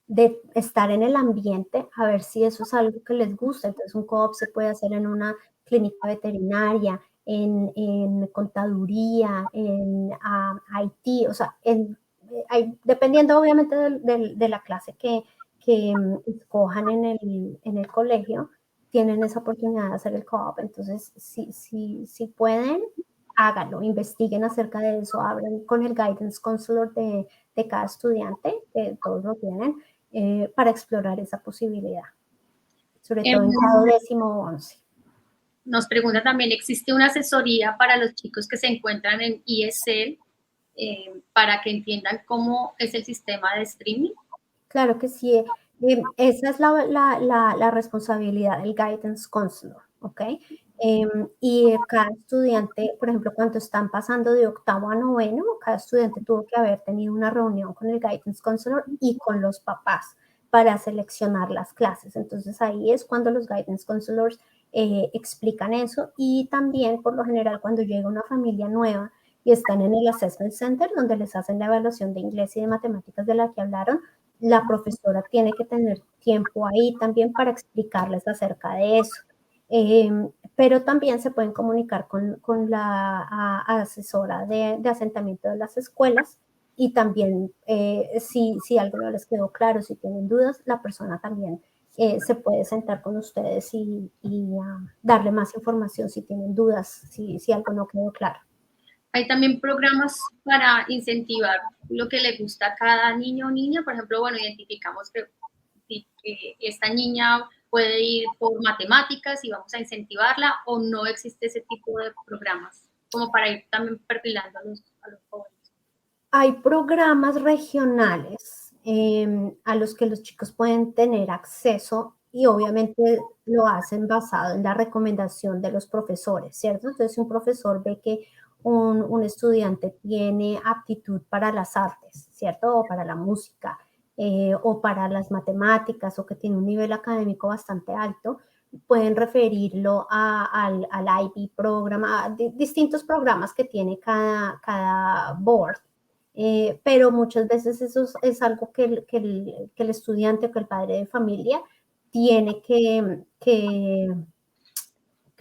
de estar en el ambiente, a ver si eso es algo que les gusta. Entonces, un co-op se puede hacer en una clínica veterinaria, en contaduría, en IT, o sea, dependiendo obviamente de la clase que escojan en el colegio, tienen esa oportunidad de hacer el co-op. Entonces, si pueden, háganlo, investiguen acerca de eso, hablen con el guidance counselor de cada estudiante, que todos lo tienen, para explorar esa posibilidad, sobre todo en grado 10º o 11.
Nos pregunta también, ¿existe una asesoría para los chicos que se encuentran en ESL para que entiendan cómo es el sistema de streaming?
Claro que sí. Esa es la responsabilidad del guidance counselor, ¿ok? Y cada estudiante, por ejemplo, cuando están pasando de octavo a noveno, cada estudiante tuvo que haber tenido una reunión con el guidance counselor y con los papás para seleccionar las clases. Entonces ahí es cuando los guidance counselors explican eso y también por lo general cuando llega una familia nueva y están en el assessment center donde les hacen la evaluación de inglés y de matemáticas de la que hablaron, la profesora tiene que tener tiempo ahí también para explicarles acerca de eso. Pero también se pueden comunicar con la asesora de asentamiento de las escuelas y también si algo no les quedó claro, si tienen dudas, la persona también se puede sentar con ustedes y darle más información si tienen dudas, si algo no quedó claro.
Hay también programas para incentivar lo que le gusta a cada niño o niña. Por ejemplo, bueno, identificamos que esta niña puede ir por matemáticas y vamos a incentivarla, o no existe ese tipo de programas, como para ir también perfilando a los jóvenes.
Hay programas regionales a los que los chicos pueden tener acceso y obviamente lo hacen basado en la recomendación de los profesores, ¿cierto? Entonces, si un profesor ve que un estudiante tiene aptitud para las artes, ¿cierto? O para la música, o para las matemáticas, o que tiene un nivel académico bastante alto, pueden referirlo al IB programa, a distintos programas que tiene cada board. Pero muchas veces eso es algo que el estudiante o que el padre de familia tiene que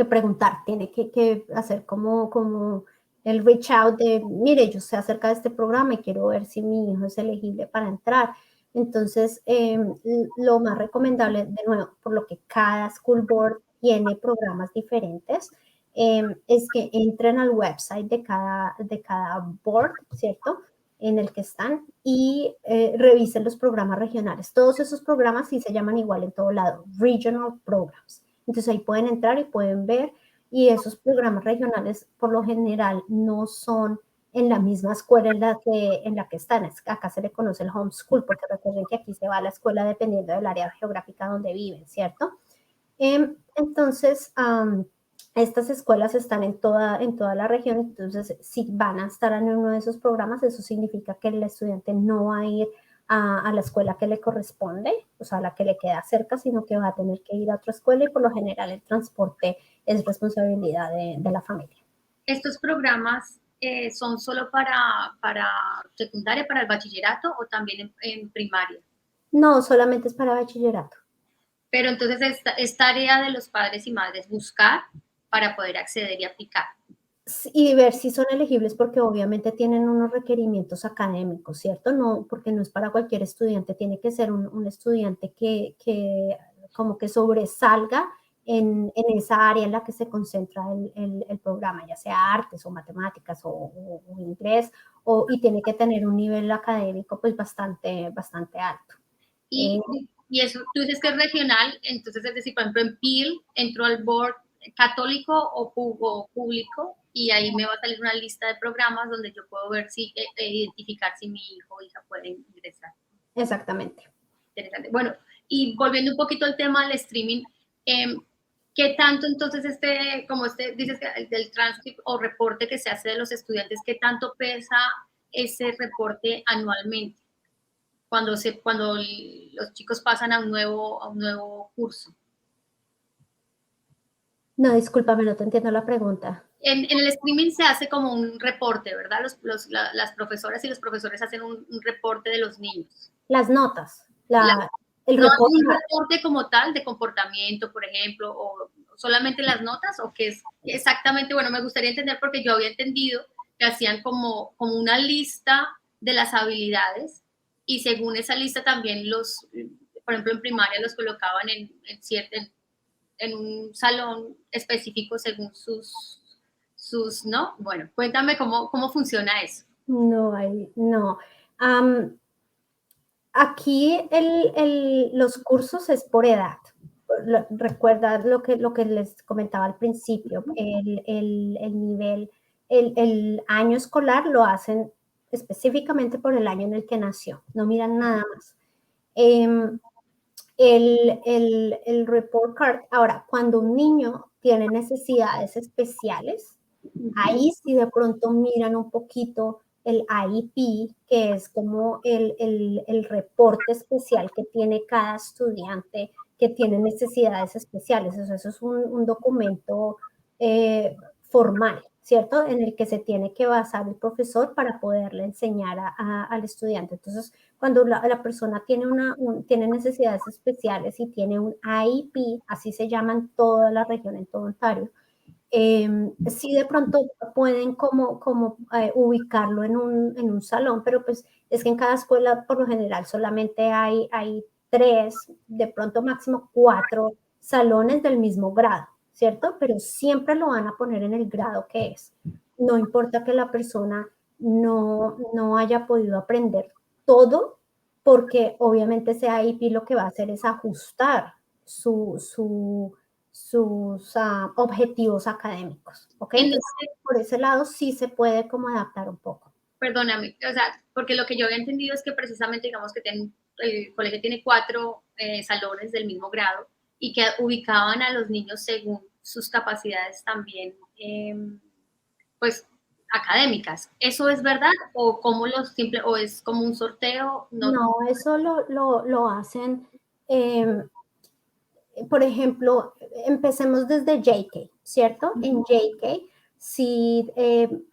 preguntar, tiene que hacer como el reach out de, mire, yo sé acerca de este programa y quiero ver si mi hijo es elegible para entrar. Entonces, lo más recomendable, de nuevo, por lo que cada school board tiene programas diferentes, es que entren al website de cada board, ¿cierto? En el que están y revisen los programas regionales. Todos esos programas sí se llaman igual en todo lado, Regional Programs. Entonces ahí pueden entrar y pueden ver, y esos programas regionales por lo general no son en la misma escuela en la que están. Acá se le conoce el homeschool, porque recuerden que aquí se va a la escuela dependiendo del área geográfica donde viven, ¿cierto? Entonces, estas escuelas están en toda la región, entonces si van a estar en uno de esos programas, eso significa que el estudiante no va a ir a la escuela que le corresponde, o sea, a la que le queda cerca, sino que va a tener que ir a otra escuela, y por lo general el transporte es responsabilidad de la familia.
¿Estos programas son solo para secundaria, para el bachillerato, o también en primaria?
No, solamente es para bachillerato.
Pero entonces es tarea de los padres y madres buscar para poder acceder y aplicar.
Y ver si son elegibles, porque obviamente tienen unos requerimientos académicos, ¿cierto? No, porque no es para cualquier estudiante, tiene que ser un estudiante que como que sobresalga en esa área en la que se concentra el programa, ya sea artes o matemáticas o inglés, y tiene que tener un nivel académico pues bastante alto.
Y eso, tú dices que es regional, entonces es decir, por ejemplo, en Peel entró al board católico o público, y ahí me va a salir una lista de programas donde yo puedo ver si, identificar si mi hijo o hija puede ingresar.
Exactamente.
Interesante. Bueno, y volviendo un poquito al tema del streaming, ¿qué tanto entonces dices que del transcript o reporte que se hace de los estudiantes, qué tanto pesa ese reporte anualmente cuando los chicos pasan a un nuevo curso?
No, discúlpame, no te entiendo la pregunta.
En el streaming se hace como un reporte, ¿verdad? Las profesoras y los profesores hacen un reporte de los niños.
Las notas, el
¿No
reporte.
hay un reporte como tal de comportamiento, por ejemplo, o solamente las notas, o qué es exactamente? Bueno, me gustaría entender, porque yo había entendido que hacían como una lista de las habilidades, y según esa lista también por ejemplo, en primaria los colocaban en un salón específico según ¿no? Bueno, cuéntame cómo funciona eso.
No. Aquí los cursos es por edad. Recuerda lo que les comentaba al principio, el nivel, el año escolar lo hacen específicamente por el año en el que nació, no miran nada más. El report card, ahora, cuando un niño tiene necesidades especiales, ahí sí de pronto miran un poquito el IEP, que es como el reporte especial que tiene cada estudiante que tiene necesidades especiales. Eso es un documento formal, ¿cierto? En el que se tiene que basar el profesor para poderle enseñar al estudiante. Entonces, cuando la persona tiene necesidades especiales y tiene un IEP, así se llama en toda la región, en todo Ontario, sí de pronto pueden como ubicarlo en un salón, pero pues es que en cada escuela por lo general solamente hay 3, de pronto máximo 4 salones del mismo grado, ¿cierto? Pero siempre lo van a poner en el grado que es. No importa que la persona no haya podido aprender todo, porque obviamente ese IEP lo que va a hacer es ajustar sus objetivos académicos, ¿ok? Entonces, por ese lado sí se puede como adaptar un poco.
Perdóname, o sea, porque lo que yo había entendido es que precisamente, digamos que el colegio tiene 4 salones del mismo grado, y que ubicaban a los niños según sus capacidades también, pues, académicas. ¿Eso es verdad? ¿O o es como un sorteo?
No, eso lo hacen, por ejemplo, empecemos desde JK, ¿cierto? En JK, si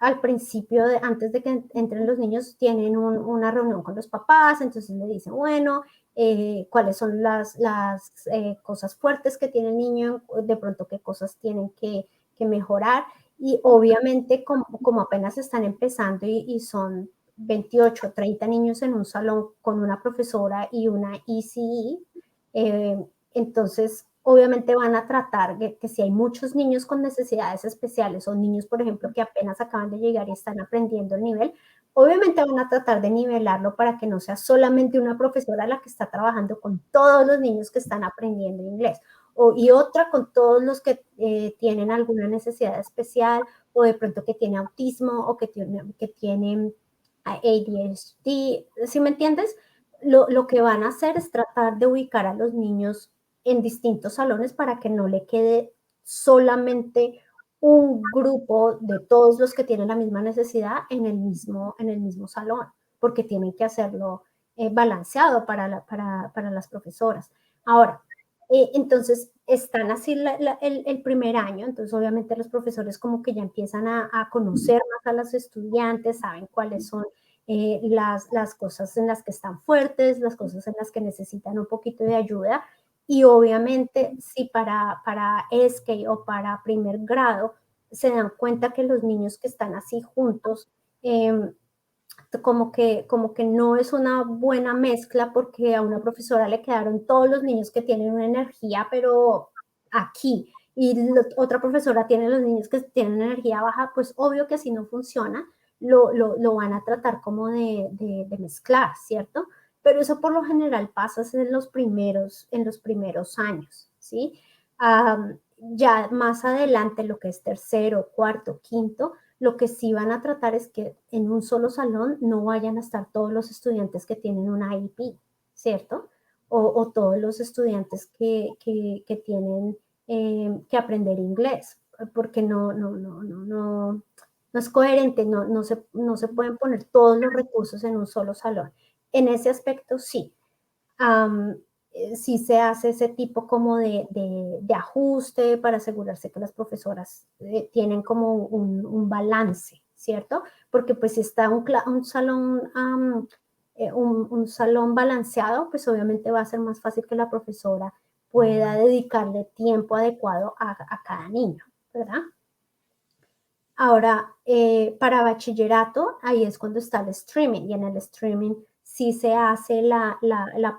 al principio, antes de que entren los niños, tienen una reunión con los papás, entonces le dicen, bueno, cuáles son las cosas fuertes que tiene el niño, de pronto qué cosas tienen que mejorar, y obviamente como apenas están empezando y son 28, 30 niños en un salón con una profesora y una ECE, entonces obviamente van a tratar de que si hay muchos niños con necesidades especiales o niños, por ejemplo, que apenas acaban de llegar y están aprendiendo el nivel, obviamente van a tratar de nivelarlo para que no sea solamente una profesora la que está trabajando con todos los niños que están aprendiendo inglés, y otra con todos los que tienen alguna necesidad especial, o de pronto que tiene autismo, o que tiene ADHD, ¿sí me entiendes? Lo que van a hacer es tratar de ubicar a los niños en distintos salones para que no le quede solamente un grupo de todos los que tienen la misma necesidad en el mismo salón, porque tienen que hacerlo balanceado para las profesoras. Ahora, entonces están así el primer año, entonces obviamente los profesores como que ya empiezan a conocer más a los estudiantes, saben cuáles son las cosas en las que están fuertes, las cosas en las que necesitan un poquito de ayuda, y obviamente si para ESCE o para primer grado se dan cuenta que los niños que están así juntos, como que no es una buena mezcla, porque a una profesora le quedaron todos los niños que tienen una energía, pero aquí, y otra profesora tiene los niños que tienen energía baja, pues obvio que así no funciona, lo van a tratar como de mezclar, ¿cierto? Pero eso por lo general pasa en los primeros años, ¿sí? Ya más adelante, lo que es tercero, cuarto, quinto, lo que sí van a tratar es que en un solo salón no vayan a estar todos los estudiantes que tienen una IEP, ¿cierto? O todos los estudiantes que tienen que aprender inglés, porque no es coherente, no se pueden poner todos los recursos en un solo salón. En ese aspecto sí. Sí se hace ese tipo como de ajuste para asegurarse que las profesoras tienen como un balance, ¿cierto? Porque pues si está un salón, un salón balanceado, pues obviamente va a ser más fácil que la profesora pueda dedicarle tiempo adecuado a cada niño, ¿verdad? Ahora, para bachillerato, ahí es cuando está el streaming, y en el streaming sí se hace la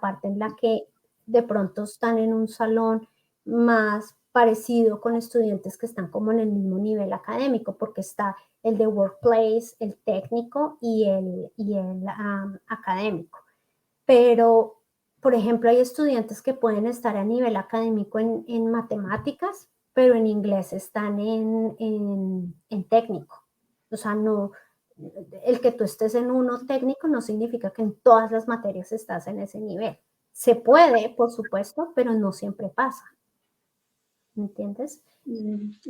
parte en la que de pronto están en un salón más parecido con estudiantes que están como en el mismo nivel académico, porque está el de workplace, el técnico y el académico. Pero, por ejemplo, hay estudiantes que pueden estar a nivel académico en matemáticas, pero en inglés están en técnico. O sea, no, el que tú estés en uno técnico no significa que en todas las materias estás en ese nivel. Se puede, por supuesto, pero no siempre pasa. ¿Me entiendes?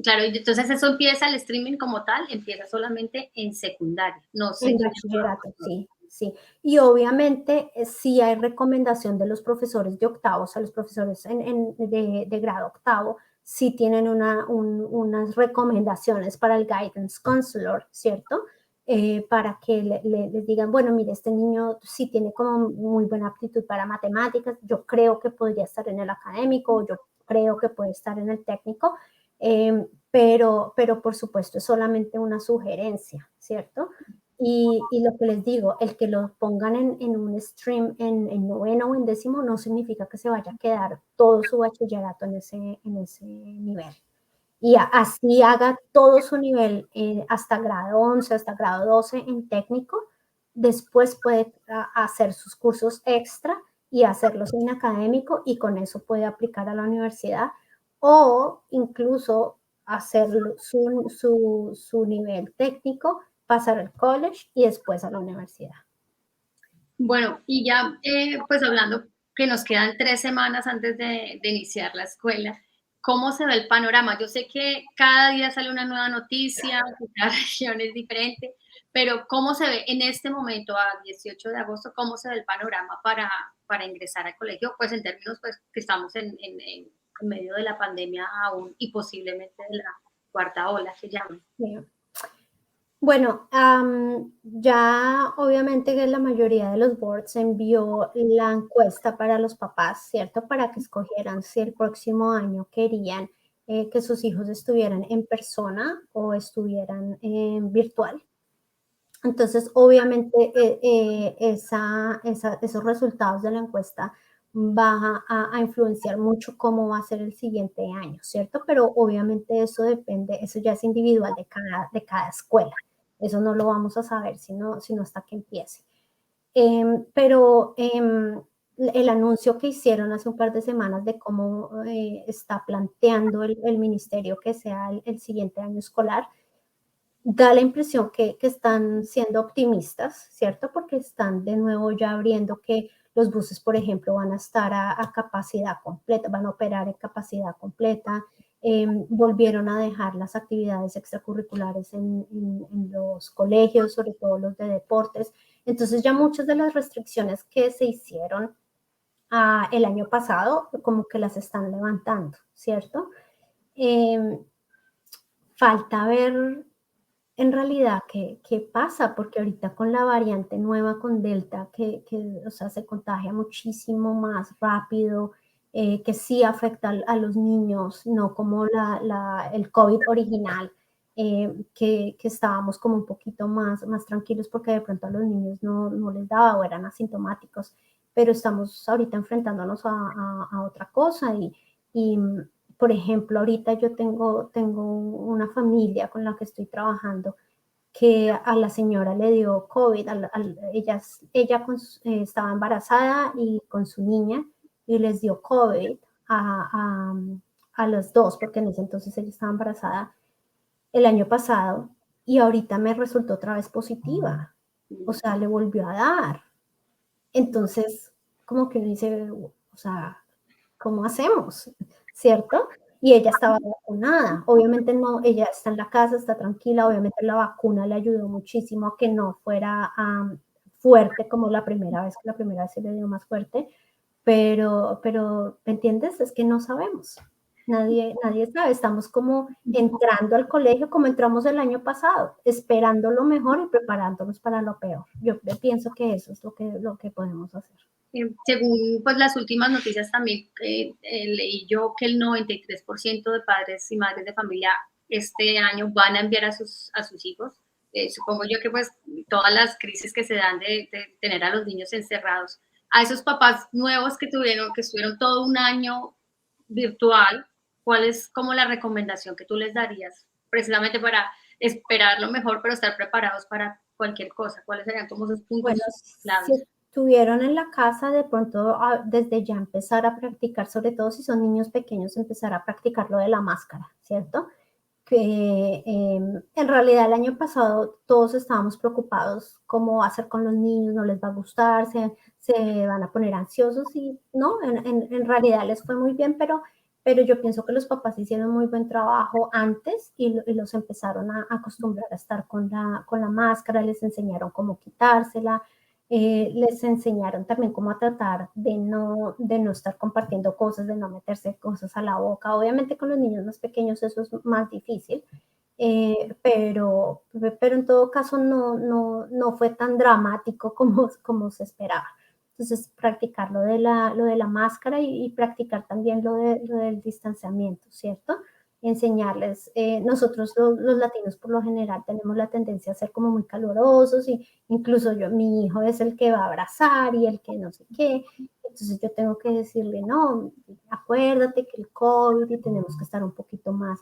Claro, y entonces eso empieza, el streaming como tal, empieza solamente en secundaria, no sé.
En bachillerato, sí, sí. Y obviamente sí hay recomendación de los profesores de octavo, o sea, los profesores de grado octavo, sí tienen unas recomendaciones para el guidance counselor, ¿cierto? Para que les digan, bueno, mire, este niño sí tiene como muy buena aptitud para matemáticas, yo creo que podría estar en el académico, yo creo que puede estar en el técnico, pero por supuesto es solamente una sugerencia, ¿cierto? Y lo que les digo, el que lo pongan en un stream en noveno o en décimo no significa que se vaya a quedar todo su bachillerato en ese nivel. Y así haga todo su nivel hasta grado 11, hasta grado 12 en técnico, después puede hacer sus cursos extra y hacerlos en académico, y con eso puede aplicar a la universidad, o incluso hacer su nivel técnico, pasar al college y después a la universidad.
Bueno, y ya pues hablando que nos quedan 3 semanas antes de iniciar la escuela, ¿cómo se ve el panorama? Yo sé que cada día sale una nueva noticia, que cada región es diferente, pero ¿cómo se ve en este momento, a 18 de agosto, cómo se ve el panorama para ingresar al colegio? Pues en términos pues que estamos en medio de la pandemia aún, y posiblemente de la cuarta ola que llaman.
Bien. Bueno, ya obviamente que la mayoría de los boards envió la encuesta para los papás, ¿cierto? Para que escogieran si el próximo año querían que sus hijos estuvieran en persona o estuvieran virtual. Entonces, obviamente, esos resultados de la encuesta va a influenciar mucho cómo va a ser el siguiente año, ¿cierto? Pero obviamente eso depende, eso ya es individual de cada escuela. Eso no lo vamos a saber sino hasta que empiece. Pero el anuncio que hicieron hace un par de semanas de cómo está planteando el ministerio que sea el siguiente año escolar, da la impresión que están siendo optimistas, ¿cierto? Porque están de nuevo ya abriendo que los buses, por ejemplo, van a estar a capacidad completa, van a operar en capacidad completa. Volvieron a dejar las actividades extracurriculares en los colegios, sobre todo los de deportes. Entonces ya muchas de las restricciones que se hicieron el año pasado, como que las están levantando, ¿cierto? Falta ver en realidad qué pasa, porque ahorita con la variante nueva, con Delta, o sea, se contagia muchísimo más rápido, que sí afecta a los niños, no como el COVID original, que estábamos como un poquito más tranquilos porque de pronto a los niños no les daba o eran asintomáticos, pero estamos ahorita enfrentándonos a otra cosa y por ejemplo, ahorita yo tengo una familia con la que estoy trabajando que a la señora le dio COVID, ella estaba embarazada y con su niña y les dio COVID a los dos, porque en ese entonces ella estaba embarazada el año pasado y ahorita me resultó otra vez positiva, o sea, le volvió a dar. Entonces, como que uno dice, o sea, ¿cómo hacemos? ¿Cierto? Y ella estaba vacunada. Obviamente no, ella está en la casa, está tranquila. Obviamente la vacuna le ayudó muchísimo a que no fuera fuerte como la primera vez, que la primera vez se le dio más fuerte. Pero, ¿me entiendes? Es que no sabemos. Nadie sabe. Estamos como entrando al colegio como entramos el año pasado, esperando lo mejor y preparándonos para lo peor. Yo pienso que eso es lo que podemos hacer.
Según pues, las últimas noticias también leí yo que el 93% de padres y madres de familia este año van a enviar a sus hijos. Supongo yo que pues todas las crisis que se dan de tener a los niños encerrados, a esos papás nuevos que estuvieron todo un año virtual, ¿cuál es como la recomendación que tú les darías precisamente para esperar lo mejor, pero estar preparados para cualquier cosa? ¿Cuáles serían como esos puntos
Bueno,
claves?
si estuvieron en la casa, de pronto desde ya empezar a practicar, sobre todo si son niños pequeños, empezar a practicar lo de la máscara, ¿cierto? Que en realidad el año pasado todos estábamos preocupados cómo va a ser con los niños, no les va a gustar, se van a poner ansiosos y no, en realidad les fue muy bien, pero yo pienso que los papás hicieron muy buen trabajo antes y los empezaron a acostumbrar a estar con la máscara, les enseñaron cómo quitársela, les enseñaron también cómo a tratar de no estar compartiendo cosas, de no meterse cosas a la boca. Obviamente con los niños más pequeños eso es más difícil, pero en todo caso no fue tan dramático como se esperaba. Entonces, practicar lo de la máscara y practicar también lo del distanciamiento, ¿cierto? Enseñarles, nosotros los latinos por lo general tenemos la tendencia a ser como muy calurosos y incluso mi hijo es el que va a abrazar y el que no sé qué, entonces yo tengo que decirle, no, acuérdate que el COVID y tenemos que estar un poquito más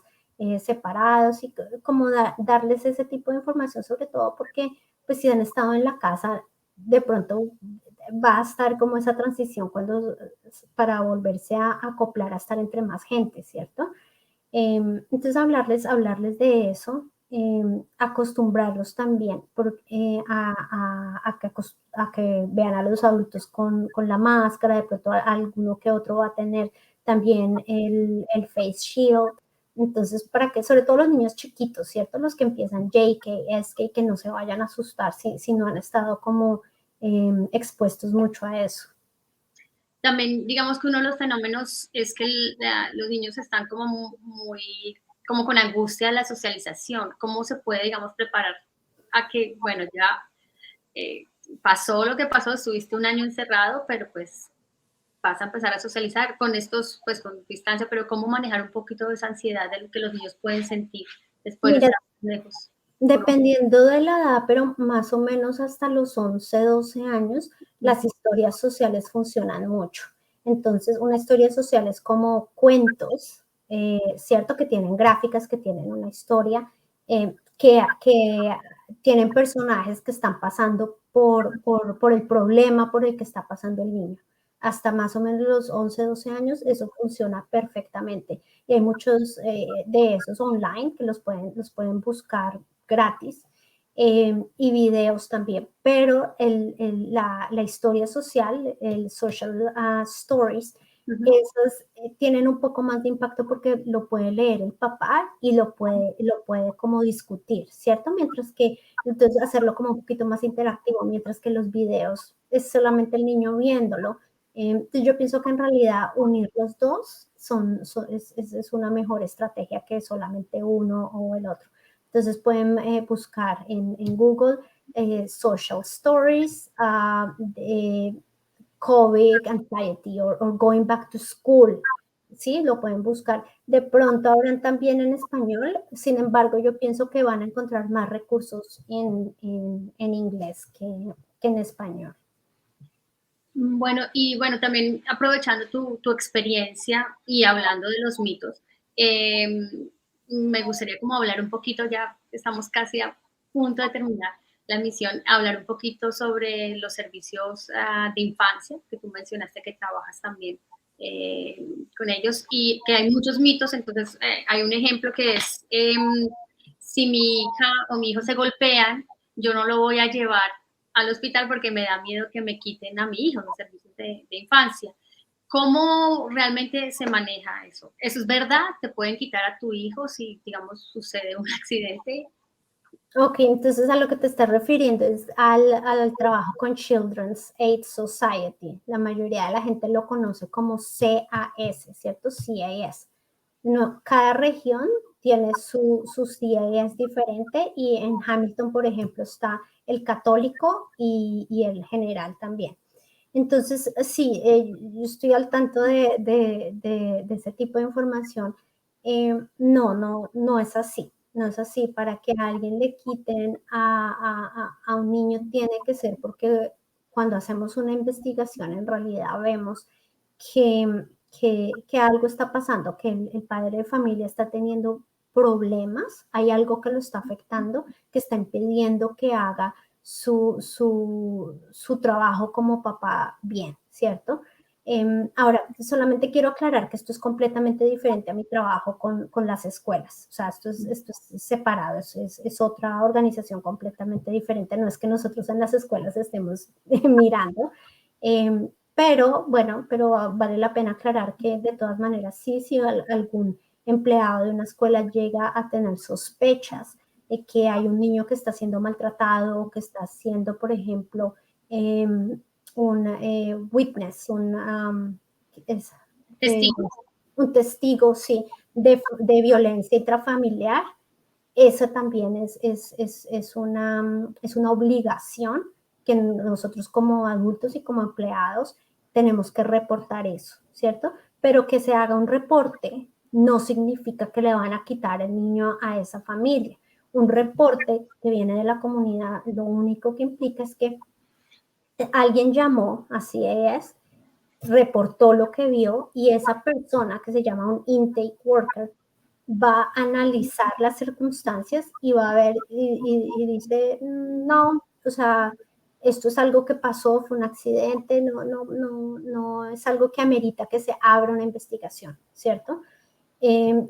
separados y como darles ese tipo de información, sobre todo porque pues si han estado en la casa, de pronto va a estar como esa transición para volverse a acoplar a estar entre más gente, ¿cierto? Entonces hablarles de eso, acostumbrarlos también a que vean a los adultos con la máscara, de pronto alguno que otro va a tener también el face shield, entonces para que, sobre todo los niños chiquitos, ¿cierto? Los que empiezan JK, SK, que no se vayan a asustar si no han estado como expuestos mucho a eso.
También digamos que uno de los fenómenos es que los niños están como muy, como con angustia de la socialización. ¿Cómo se puede, digamos, preparar a que, bueno, ya pasó lo que pasó, estuviste un año encerrado, pero pues vas a empezar a socializar con estos, pues con distancia, pero cómo manejar un poquito de esa ansiedad de lo que los niños pueden sentir después de
Mira,
estar lejos?
dependiendo de la edad, pero más o menos hasta los 11, 12 años, las historias sociales funcionan mucho. Entonces, una historia social es como cuentos, ¿cierto? Que tienen gráficas, que tienen una historia, que tienen personajes que están pasando por el problema por el que está pasando el niño. Hasta más o menos los 11, 12 años, eso funciona perfectamente. Y hay muchos de esos online que los pueden buscar gratis. Y videos también, pero la historia social, el social stories, esos tienen un poco más de impacto porque lo puede leer el papá y lo puede como discutir, ¿cierto? Mientras que, entonces, hacerlo como un poquito más interactivo, mientras que los videos es solamente el niño viéndolo. Entonces yo pienso que en realidad unir los dos es una mejor estrategia que solamente uno o el otro. Entonces pueden buscar en Google social stories, COVID anxiety or going back to school. Sí, lo pueden buscar. De pronto habrán también en español, sin embargo, yo pienso que van a encontrar más recursos en inglés que en español.
Bueno, y bueno, también aprovechando tu experiencia y hablando de los mitos, me gustaría como hablar un poquito, ya estamos casi a punto de terminar la misión, hablar un poquito sobre los servicios de infancia, que tú mencionaste que trabajas también con ellos, y que hay muchos mitos, entonces hay un ejemplo que es, si mi hija o mi hijo se golpean, yo no lo voy a llevar al hospital porque me da miedo que me quiten a mi hijo los servicios de infancia. ¿Cómo realmente se maneja eso? ¿Eso es verdad? ¿Te pueden quitar a tu hijo si, digamos, sucede un accidente?
Ok, entonces a lo que te estás refiriendo es al trabajo con Children's Aid Society. La mayoría de la gente lo conoce como CAS, ¿cierto? CAS. No, cada región tiene su CAS diferente y en Hamilton, por ejemplo, está el católico y el general también. Entonces, sí, yo estoy al tanto de ese tipo de información. No es así. No es así. Para que a alguien le quiten a un niño tiene que ser porque cuando hacemos una investigación en realidad vemos que algo está pasando, que el padre de familia está teniendo problemas, hay algo que lo está afectando, que está impidiendo que haga su trabajo como papá bien, ¿cierto? Ahora, solamente quiero aclarar que esto es completamente diferente a mi trabajo con las escuelas. O sea, esto es separado, es otra organización completamente diferente. No es que nosotros en las escuelas estemos mirando. Pero bueno, pero vale la pena aclarar que de todas maneras, sí, si algún empleado de una escuela llega a tener sospechas de que hay un niño que está siendo maltratado o que está siendo, por ejemplo, un witness, es, eh,
Testigo.
un testigo, sí, de violencia intrafamiliar, eso también es una obligación que nosotros como adultos y como empleados tenemos que reportar eso, ¿cierto? Pero que se haga un reporte no significa que le van a quitar el niño a esa familia. Un reporte que viene de la comunidad, lo único que implica es que alguien llamó, así es, reportó lo que vio y esa persona que se llama un intake worker va a analizar las circunstancias y va a ver y dice, no, o sea, esto es algo que pasó, fue un accidente, no es algo que amerita que se abra una investigación, ¿cierto?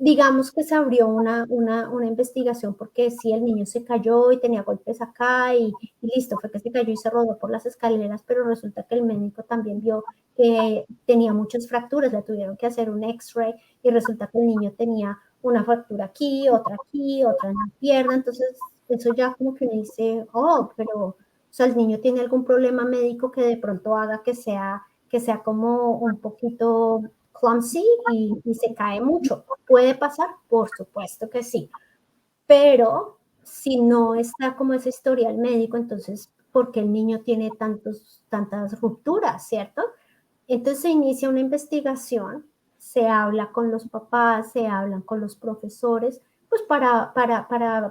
Digamos que se abrió una investigación porque sí, el niño se cayó y tenía golpes acá y listo, fue que se cayó y se rodó por las escaleras, pero resulta que el médico también vio que tenía muchas fracturas, le tuvieron que hacer un X-ray y resulta que el niño tenía una fractura aquí, otra en la pierna, entonces eso ya como que uno dice, oh, pero, o sea, el niño tiene algún problema médico que de pronto haga que sea como un poquito clumsy y se cae mucho. ¿Puede pasar? Por supuesto que sí. Pero si no está como esa historia al médico, entonces, ¿por qué el niño tiene tantas rupturas, cierto? Entonces se inicia una investigación, se habla con los papás, se hablan con los profesores, pues para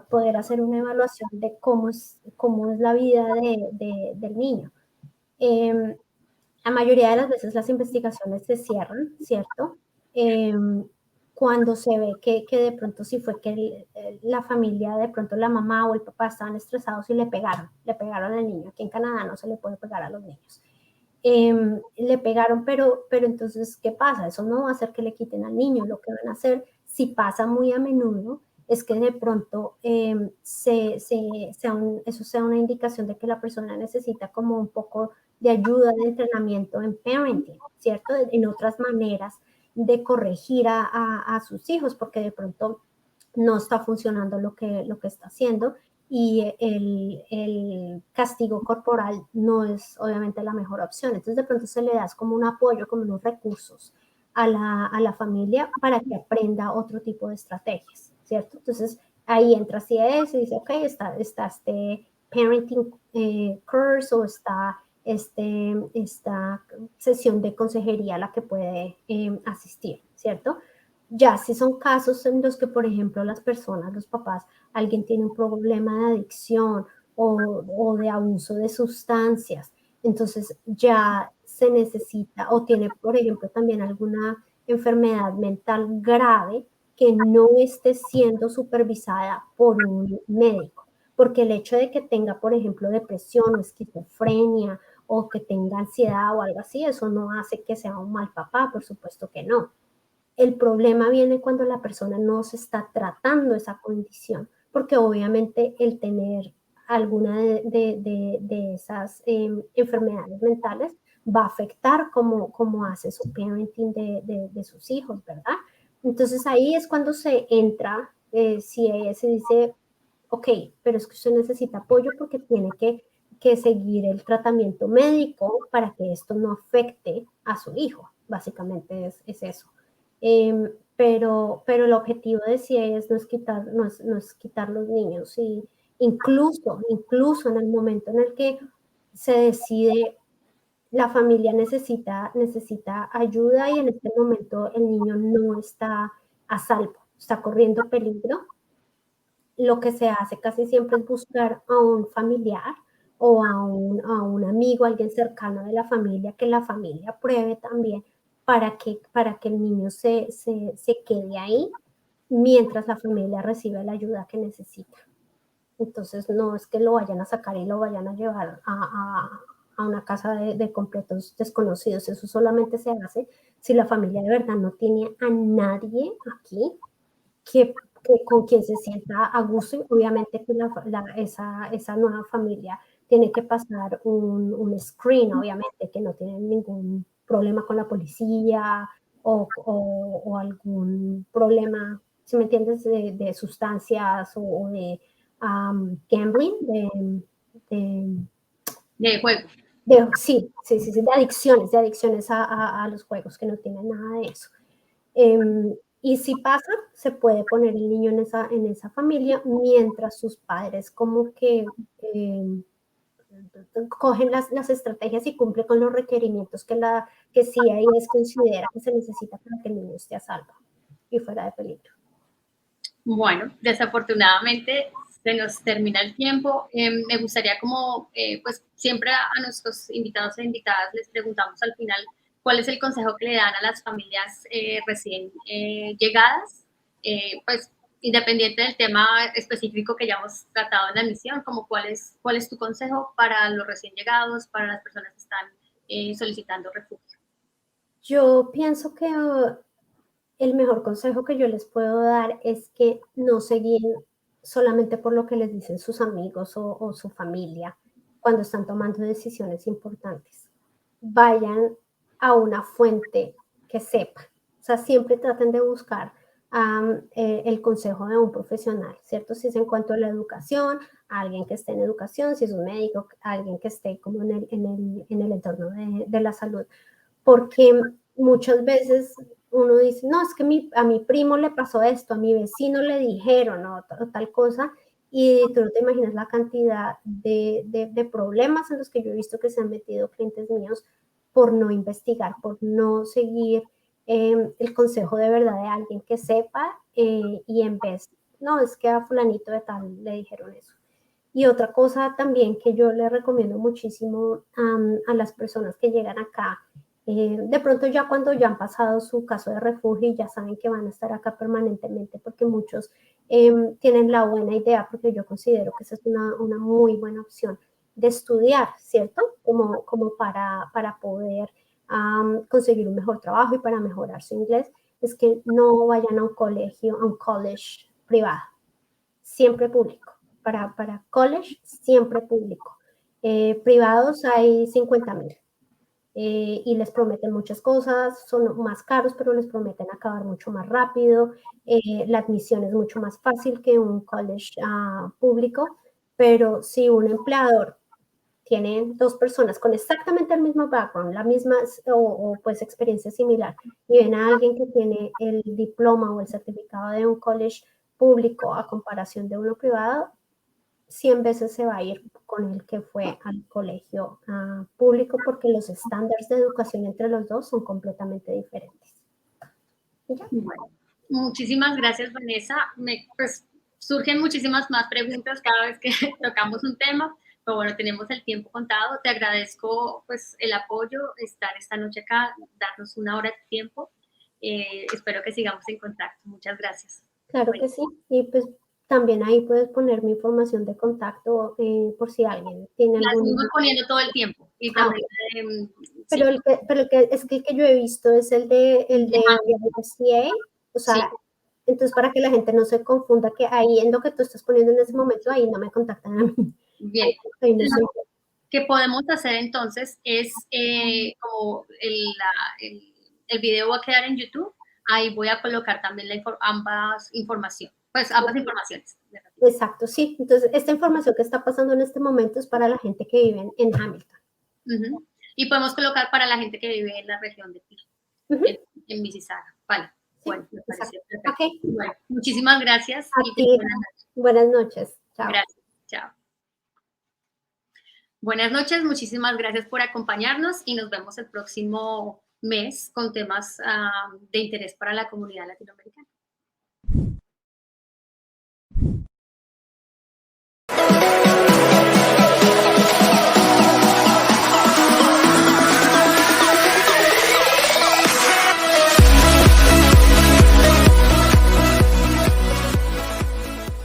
poder hacer una evaluación de cómo es la vida del niño. La mayoría de las veces las investigaciones se cierran, ¿cierto? Cuando se ve que de pronto sí fue que la familia, de pronto la mamá o el papá estaban estresados y le pegaron al niño. Aquí en Canadá no se le puede pegar a los niños. Le pegaron, pero entonces, ¿qué pasa? Eso no va a hacer que le quiten al niño. Lo que van a hacer, si pasa muy a menudo, es que de pronto eso sea una indicación de que la persona necesita como un poco de ayuda, de entrenamiento en parenting, ¿cierto? En otras maneras de corregir a sus hijos, porque de pronto no está funcionando lo que está haciendo y el castigo corporal no es obviamente la mejor opción. Entonces de pronto se le das como un apoyo, como unos recursos a la familia para que aprenda otro tipo de estrategias, ¿cierto? Entonces ahí entra CIS y dice, ok, está este parenting course o esta sesión de consejería a la que puede asistir, ¿cierto? Ya si son casos en los que, por ejemplo, las personas, los papás, alguien tiene un problema de adicción o de abuso de sustancias, entonces ya se necesita o tiene, por ejemplo, también alguna enfermedad mental grave que no esté siendo supervisada por un médico, porque el hecho de que tenga, por ejemplo, depresión o esquizofrenia o que tenga ansiedad o algo así, eso no hace que sea un mal papá, por supuesto que no. El problema viene cuando la persona no se está tratando esa condición, porque obviamente el tener alguna de esas enfermedades mentales va a afectar cómo hace su parenting de sus hijos, ¿verdad? Entonces ahí es cuando se entra, si ella se dice, ok, pero es que usted necesita apoyo porque tiene que seguir el tratamiento médico para que esto no afecte a su hijo. Básicamente es eso. Pero el objetivo de CIES no es quitar los niños. Y incluso en el momento en el que se decide, la familia necesita ayuda y en este momento el niño no está a salvo, está corriendo peligro, lo que se hace casi siempre es buscar a un familiar o a un amigo, alguien cercano de la familia, que la familia apruebe también para que el niño se quede ahí mientras la familia recibe la ayuda que necesita. Entonces, no es que lo vayan a sacar y lo vayan a llevar a una casa de completos desconocidos. Eso solamente se hace si la familia de verdad no tiene a nadie aquí que con quien se sienta a gusto. Y obviamente que esa nueva familia tiene que pasar un screen, obviamente, que no tienen ningún problema con la policía o algún problema, si me entiendes, de sustancias o de gambling, de,
De juego.
sí, de adicciones a los juegos, que no tienen nada de eso. Y si pasa, se puede poner el niño en esa familia mientras sus padres como que cogen las estrategias y cumplen con los requerimientos que sí ahí es considera que se necesita para que el niño esté a salvo y fuera de peligro.
Bueno, desafortunadamente se nos termina el tiempo. Me gustaría como, pues siempre a nuestros invitados e invitadas les preguntamos al final cuál es el consejo que le dan a las familias recién llegadas, pues independiente del tema específico que ya hemos tratado en la emisión, como cuál es tu consejo para los recién llegados, para las personas que están solicitando refugio.
Yo pienso que el mejor consejo que yo les puedo dar es que no se guíen solamente por lo que les dicen sus amigos o su familia cuando están tomando decisiones importantes. Vayan a una fuente que sepa. O sea, siempre traten de buscar el consejo de un profesional, ¿cierto? Si es en cuanto a la educación, alguien que esté en educación, si es un médico, alguien que esté como en el entorno de la salud, porque muchas veces uno dice, no, es que a mi primo le pasó esto, a mi vecino le dijeron o tal cosa, y tú no te imaginas la cantidad de problemas en los que yo he visto que se han metido clientes míos por no investigar, por no seguir el consejo de verdad de alguien que sepa y en vez, no, es que a fulanito de tal le dijeron eso. Y otra cosa también que yo le recomiendo muchísimo a las personas que llegan acá, de pronto ya cuando ya han pasado su caso de refugio y ya saben que van a estar acá permanentemente, porque muchos tienen la buena idea, porque yo considero que esa es una muy buena opción de estudiar, ¿cierto? Como para poder conseguir un mejor trabajo y para mejorar su inglés, es que no vayan a un colegio, a un college privado, siempre público. Para college, siempre público. Privados hay 50,000 y les prometen muchas cosas, son más caros, pero les prometen acabar mucho más rápido. La admisión es mucho más fácil que un college público, pero si un empleador tiene dos personas con exactamente el mismo background, la misma o pues experiencia similar, y ven a alguien que tiene el diploma o el certificado de un college público a comparación de uno privado, 100 veces se va a ir con el que fue al colegio público porque los estándares de educación entre los dos son completamente diferentes.
Bueno, muchísimas gracias, Vanessa. Pues surgen muchísimas más preguntas cada vez que tocamos un tema, pero bueno, tenemos el tiempo contado. Te agradezco pues el apoyo, estar esta noche acá, darnos una hora de tiempo. Espero que sigamos en contacto. Muchas gracias.
Claro que sí, y pues también ahí puedes poner mi información de contacto por si alguien tiene
Las
algún...
seguimos poniendo todo el tiempo. Y también,
pero,
sí.
pero el que yo he visto es el de YMCA, o sea,
Sí.
entonces para que la gente no se confunda que ahí en lo que tú estás poniendo en ese momento, ahí no me contactan a mí.
Bien.
Ahí no soy.
Que podemos hacer entonces es como el video va a quedar en YouTube, ahí voy a colocar también ambas informaciones.
Exacto, sí. Entonces, esta información que está pasando en este momento es para la gente que vive en Hamilton.
Y podemos colocar para la gente que vive en la región de Pilo, en Mississauga. Vale. Sí, bueno, me parece perfecto.
Okay.
Bueno, muchísimas gracias.
A ti. Buenas noches. Chao.
Gracias. Chao. Buenas noches, muchísimas gracias por acompañarnos y nos vemos el próximo mes con temas de interés para la comunidad latinoamericana.